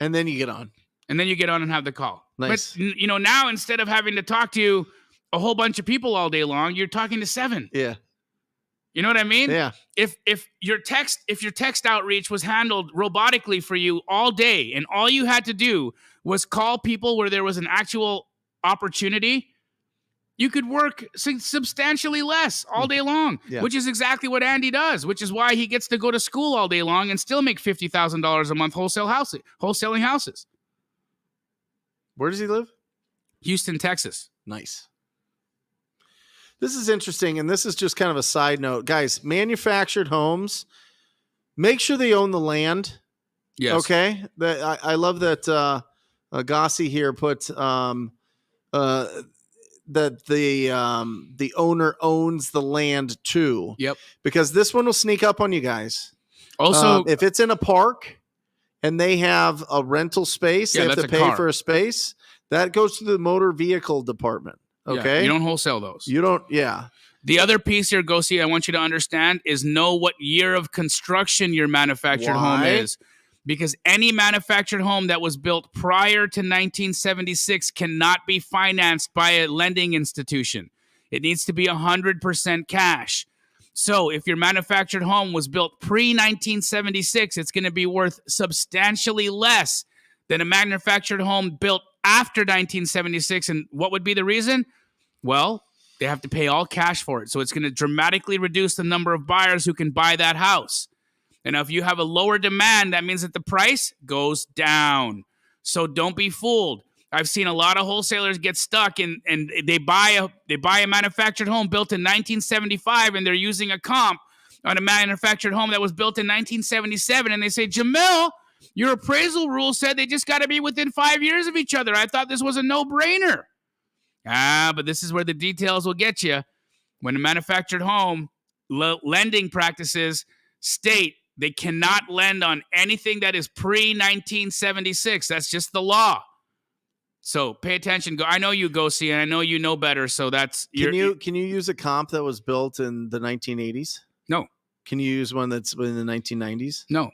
And then you get on. And then you get on and have the call. Nice. But, now instead of having to talk to a whole bunch of people all day long, you're talking to 7. Yeah. You know what I mean? Yeah. If your text outreach was handled robotically for you all day and all you had to do was call people where there was an actual opportunity, you could work substantially less all day long, which is exactly what Andy does, which is why he gets to go to school all day long and still make $50,000 a month wholesaling houses. Where does he live? Houston, Texas. Nice. This is interesting, and this is just kind of a side note. Guys, manufactured homes, make sure they own the land. Yes. Okay? I love that Agassi here put that the owner owns the land too. Yep. Because this one will sneak up on you guys. Also, if it's in a park and they have a rental space, they have to pay for a space. That goes to the motor vehicle department. Okay. Yeah, you don't wholesale those. You don't. Yeah. The other piece here, Gosi, I want you to understand is know what year of construction your manufactured home is. Because any manufactured home that was built prior to 1976 cannot be financed by a lending institution. It needs to be 100% cash. So if your manufactured home was built pre-1976, it's going to be worth substantially less than a manufactured home built after 1976. And what would be the reason? Well, they have to pay all cash for it. So it's going to dramatically reduce the number of buyers who can buy that house. And if you have a lower demand, that means that the price goes down. So don't be fooled. I've seen a lot of wholesalers get stuck and they buy a manufactured home built in 1975 and they're using a comp on a manufactured home that was built in 1977. And they say, Jamil, your appraisal rule said they just got to be within 5 years of each other. I thought this was a no-brainer. But this is where the details will get you. When a manufactured home lending practices state they cannot lend on anything that is pre-1976. That's just the law. So pay attention. I know you, Gosi, and I know you know better. So that's can you use a comp that was built in the 1980s? No. Can you use one that's in the 1990s? No.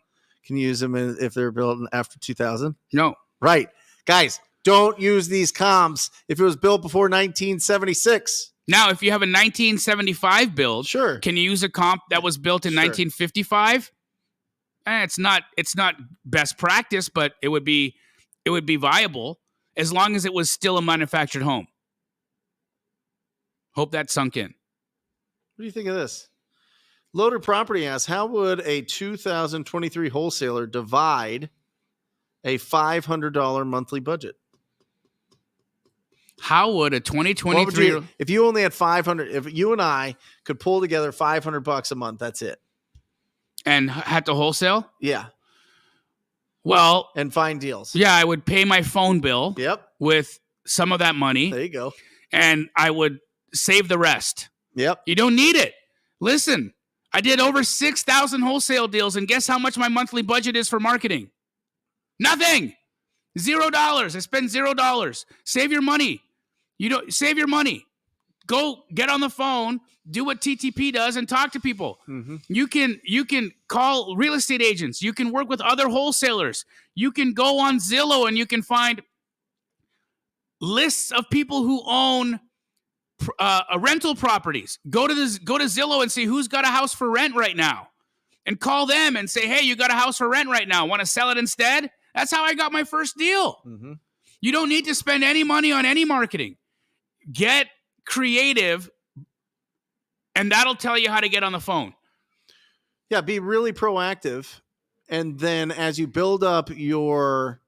Can you use them if they're built after 2000? No. Right, guys. Don't use these comps if it was built before 1976. Now, if you have a 1975 build, sure. Can you use a comp that was built in 1955? It's not best practice, but it would be viable as long as it was still a manufactured home. Hope that sunk in. What do you think of this? Loaded Property asks, how would a 2023 wholesaler divide a $500 monthly budget? How would a 2023 if you only had 500, if you and I could pull together $500 a month, that's it. And had to wholesale? Yeah. Well, and find deals. Yeah, I would pay my phone bill. Yep. With some of that money. There you go. And I would save the rest. Yep. You don't need it. Listen, I did over 6,000 wholesale deals, and guess how much my monthly budget is for marketing? Nothing. $0. I spend $0. Save your money. Save your money. Go get on the phone, do what TTP does, and talk to people. Mm-hmm. You can call real estate agents. You can work with other wholesalers. You can go on Zillow and you can find lists of people who own rental properties. Go to Zillow and see who's got a house for rent right now, and call them and say, "Hey, you got a house for rent right now. Want to sell it instead?" That's how I got my first deal. Mm-hmm. You don't need to spend any money on any marketing. Get creative, and that'll tell you how to get on the phone. Yeah, be really proactive. And then as you build up your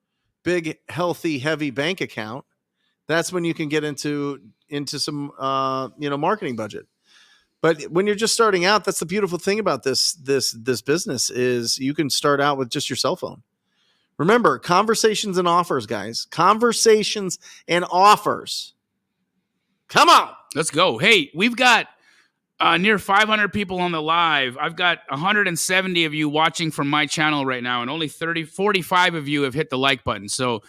big, healthy, heavy bank account, that's when you can get into some marketing budget. But when you're just starting out, that's the beautiful thing about this business is you can start out with just your cell phone. Remember, conversations and offers, guys. Conversations and offers. Come on. Let's go. Hey, we've got near 500 people on the live. I've got 170 of you watching from my channel right now, and only 45 of you have hit the like button. So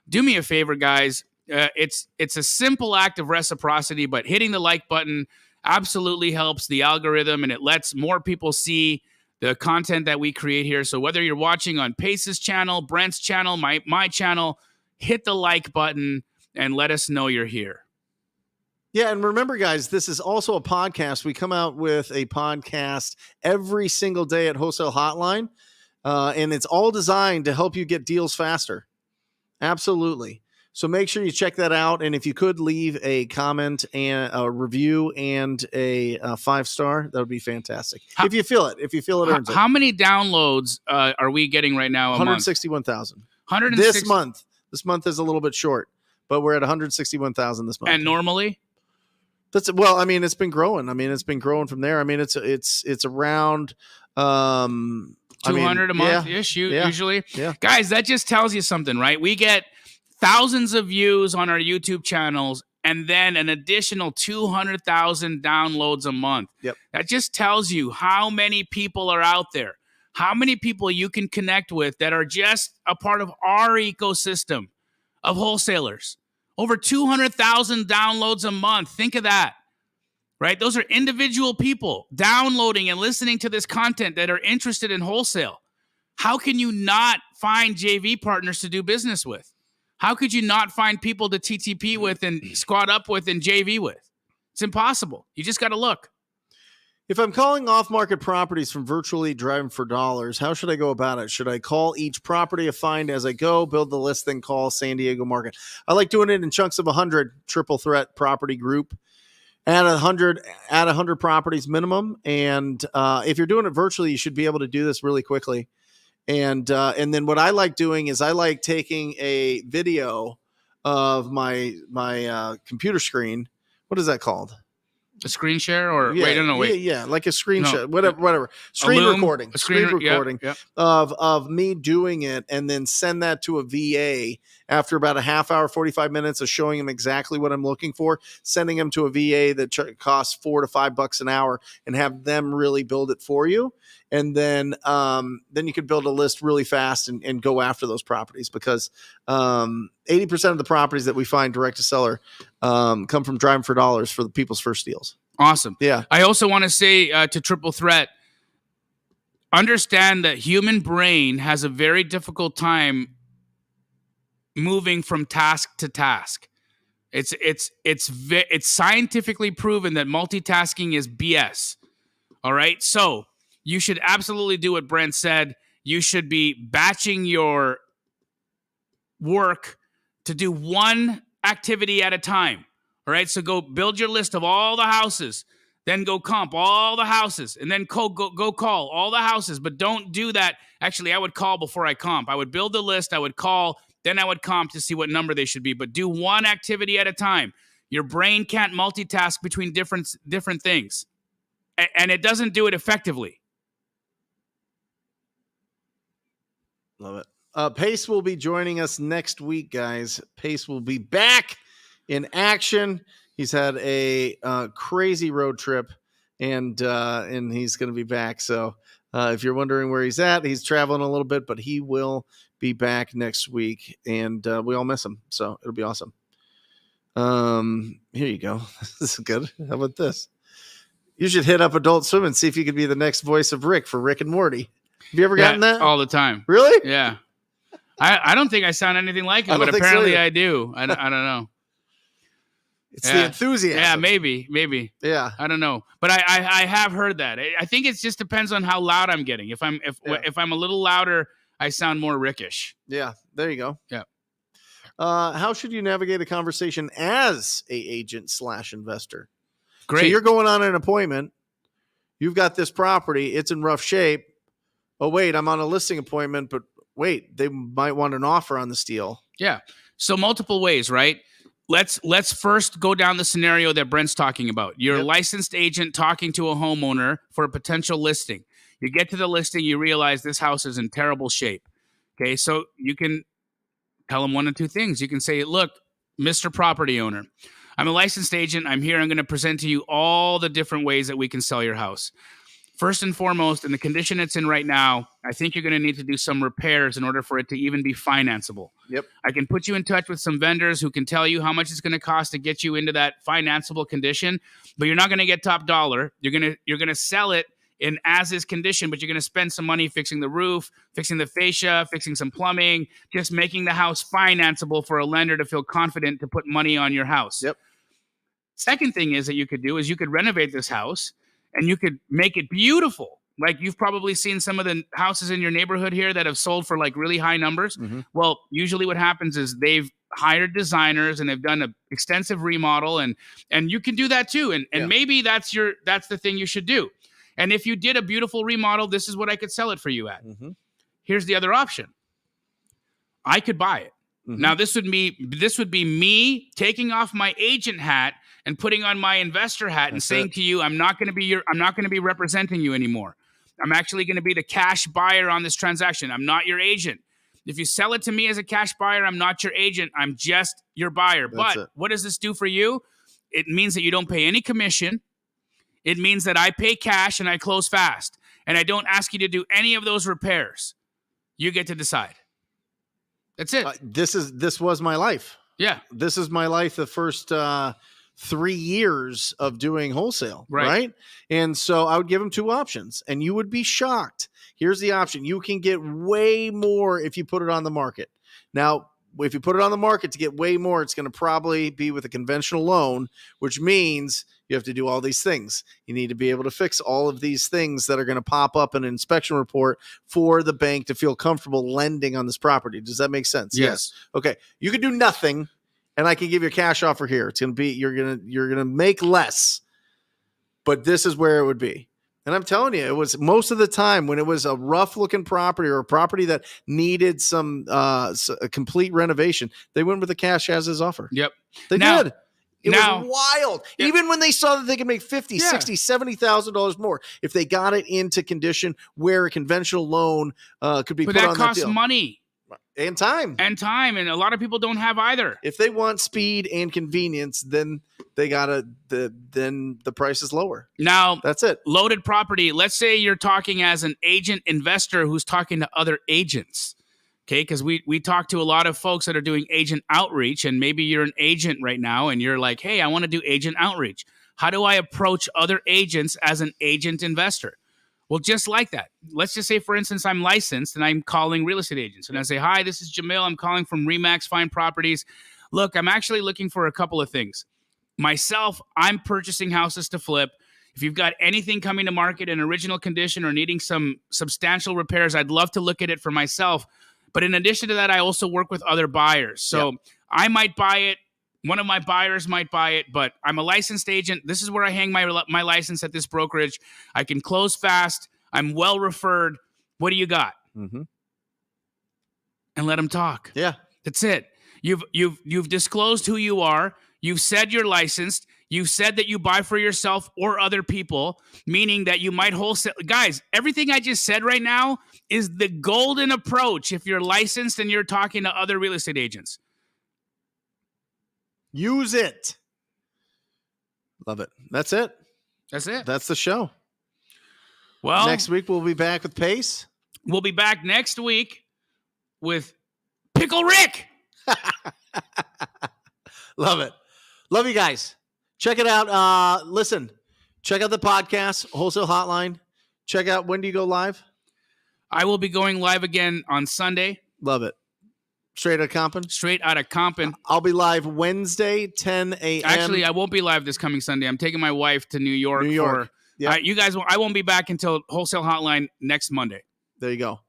do me a favor, guys. It's a simple act of reciprocity, but hitting the like button absolutely helps the algorithm, and it lets more people see the content that we create here. So whether you're watching on Pace's channel, Brent's channel, my channel, hit the like button and let us know you're here. Yeah, and remember, guys, this is also a podcast. We come out with a podcast every single day at Wholesale Hotline, and it's all designed to help you get deals faster. Absolutely. So make sure you check that out, and if you could leave a comment and a review and a 5-star, that would be fantastic. If you feel it earns it. How many downloads are we getting right now? 161,000. 106 This month. This month is a little bit short, but we're at 161,000 this month. And normally? It's been growing. It's been growing from there. It's around 200 a month ish usually. Yeah. Guys, that just tells you something, right? We get thousands of views on our YouTube channels and then an additional 200,000 downloads a month. Yep. That just tells you how many people are out there, how many people you can connect with that are just a part of our ecosystem of wholesalers. Over 200,000 downloads a month. Think of that, right? Those are individual people downloading and listening to this content that are interested in wholesale. How can you not find JV partners to do business with? How could you not find people to TTP with and squad up with and JV with? It's impossible. You just got to look. If I'm calling off-market properties from virtually driving for dollars, how should I go about it? Should I call each property I find as I go, build the list, then call San Diego market? I like doing it in chunks of 100, triple threat property group. Add 100 properties minimum. And if you're doing it virtually, you should be able to do this really quickly. And then what I like doing is I like taking a video of my computer screen. What is that called? A screen share or yeah, wait. Yeah, like a screen share, whatever. Screen recording. A screen recording of me doing it, and then send that to a VA after about a half hour, 45 minutes of showing him exactly what I'm looking for, sending him to a VA that costs $4 to $5 an hour, and have them really build it for you. And then you can build a list really fast and go after those properties, because 80% of the properties that we find direct to seller come from driving for dollars for the people's first deals. Awesome. Yeah. I also want to say to Triple Threat, understand that human brain has a very difficult time moving from task to task. It's scientifically proven that multitasking is BS. All right. So you should absolutely do what Brent said. You should be batching your work to do one activity at a time. All right. So go build your list of all the houses, then go comp all the houses, and then go call all the houses. But don't do that. Actually, I would call before I comp. I would build the list. I would call, then I would comp to see what number they should be. But do one activity at a time. Your brain can't multitask between different things, and it doesn't do it effectively. Love it. Pace will be joining us next week, guys. Pace will be back in action. He's had a crazy road trip, and he's going to be back. So if you're wondering where he's at, he's traveling a little bit, but he will be back next week, and we all miss him. So it'll be awesome. Here you go. This is good. How about this? You should hit up Adult Swim and see if you could be the next voice of Rick for Rick and Morty. Have you ever gotten that? All the time. Really? Yeah. I don't think I sound anything like him, but apparently I do. I don't know. It's the enthusiasm. Yeah, maybe. Yeah. I don't know, but I have heard that. I think it just depends on how loud I'm getting. If I'm a little louder, I sound more Rickish. Yeah. There you go. Yeah. How should you navigate a conversation as a agent / investor? Great. So you're going on an appointment. You've got this property. It's in rough shape. Oh, wait, I'm on a listing appointment, but wait, they might want an offer on this deal. Yeah. So multiple ways, right? Let's first go down the scenario that Brent's talking about. You're a licensed agent talking to a homeowner for a potential listing. You get to the listing, you realize this house is in terrible shape. Okay, so you can tell them one of two things. You can say, look, Mr. Property Owner, I'm a licensed agent. I'm here. I'm going to present to you all the different ways that we can sell your house. First and foremost, in the condition it's in right now, I think you're going to need to do some repairs in order for it to even be financeable. Yep. I can put you in touch with some vendors who can tell you how much it's going to cost to get you into that financeable condition, but you're not going to get top dollar. You're going to sell it in as-is condition, but you're going to spend some money fixing the roof, fixing the fascia, fixing some plumbing, just making the house financeable for a lender to feel confident to put money on your house. Yep. Second thing is that you could do is you could renovate this house and you could make it beautiful. Like you've probably seen some of the houses in your neighborhood here that have sold for like really high numbers. Mm-hmm. Well, usually what happens is they've hired designers and they've done an extensive remodel, and you can do that too. And maybe that's the thing you should do. And if you did a beautiful remodel, this is what I could sell it for you at. Mm-hmm. Here's the other option. I could buy it. Mm-hmm. Now this would be me taking off my agent hat and putting on my investor hat and saying to you, I'm not going to be representing you anymore. I'm actually going to be the cash buyer on this transaction. I'm not your agent. If you sell it to me as a cash buyer, I'm not your agent. I'm just your buyer. But what does this do for you? It means that you don't pay any commission. It means that I pay cash and I close fast. And I don't ask you to do any of those repairs. You get to decide. That's it. This was my life. Yeah. This is my life the first 3 years of doing wholesale. Right. And so I would give them two options, and you would be shocked. Here's the option. You can get way more if you put it on the market. Now, if you put it on the market to get way more, it's going to probably be with a conventional loan, which means you have to do all these things. You need to be able to fix all of these things that are going to pop up in an inspection report for the bank to feel comfortable lending on this property. Does that make sense? Yes. Okay. You could do nothing, and I can give you a cash offer here. It's going to be, you're going to make less, but this is where it would be. And I'm telling you, it was most of the time when it was a rough looking property or a property that needed some a complete renovation, they went with the cash as is offer. Yep. They did. It was wild. Yeah. Even when they saw that they could make $50,000, $60,000, $70,000 more if they got it into condition where a conventional loan could be put on that deal. But that costs money. And time. And a lot of people don't have either. If they want speed and convenience, then then the price is lower. Now, that's it. Loaded property. Let's say you're talking as an agent investor who's talking to other agents. Okay, because we talk to a lot of folks that are doing agent outreach, and maybe you're an agent right now and you're like, hey, I want to do agent outreach. How do I approach other agents as an agent investor? Well, just like that. Let's just say, for instance, I'm licensed and I'm calling real estate agents. And I say, hi, this is Jamil. I'm calling from Remax Fine Properties. Look, I'm actually looking for a couple of things. Myself, I'm purchasing houses to flip. If you've got anything coming to market in original condition or needing some substantial repairs, I'd love to look at it for myself. But in addition to that, I also work with other buyers. So I might buy it. One of my buyers might buy it, but I'm a licensed agent. This is where I hang my license at this brokerage. I can close fast. I'm well referred. What do you got? Mm-hmm. And let them talk. Yeah, that's it. You've disclosed who you are. You've said you're licensed. You've said that you buy for yourself or other people, meaning that you might wholesale. Guys, everything I just said right now is the golden approach if you're licensed and you're talking to other real estate agents. Use it. Love it. That's it. That's it. That's the show. Well, Next week we'll be back with Pace. we'll be back next week with Pickle Rick. Love it. Love you guys. Check it out. Listen, check out the podcast, Wholesale Hotline. Check out, when do you go live? I will be going live again on Sunday. Love it. Straight out of Compton? Straight out of Compton. I'll be live Wednesday, 10 a.m. Actually, I won't be live this coming Sunday. I'm taking my wife to New York. Yeah. You guys, I won't be back until Wholesale Hotline next Monday. There you go.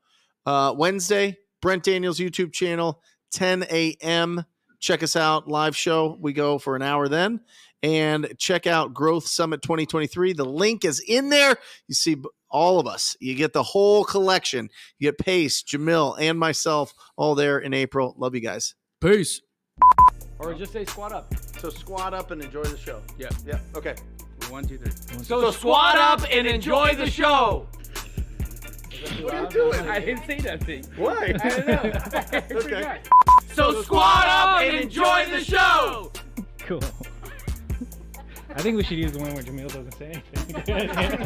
Wednesday, Brent Daniels YouTube channel, 10 a.m. Check us out. Live show. We go for an hour then. And check out Growth Summit 2023. The link is in there. You see all of us. You get the whole collection. You get Pace, Jamil, and myself all there in April. Love you guys. Peace. Or just say squat up. So squat up and enjoy the show. Yeah. Yeah. Okay. 1, 2, 3. So squat up and enjoy the show. What are you doing? I didn't say that thing. Why? I don't know. Okay. So squat up and enjoy the show. Cool. I think we should use the one where Jamil doesn't say anything.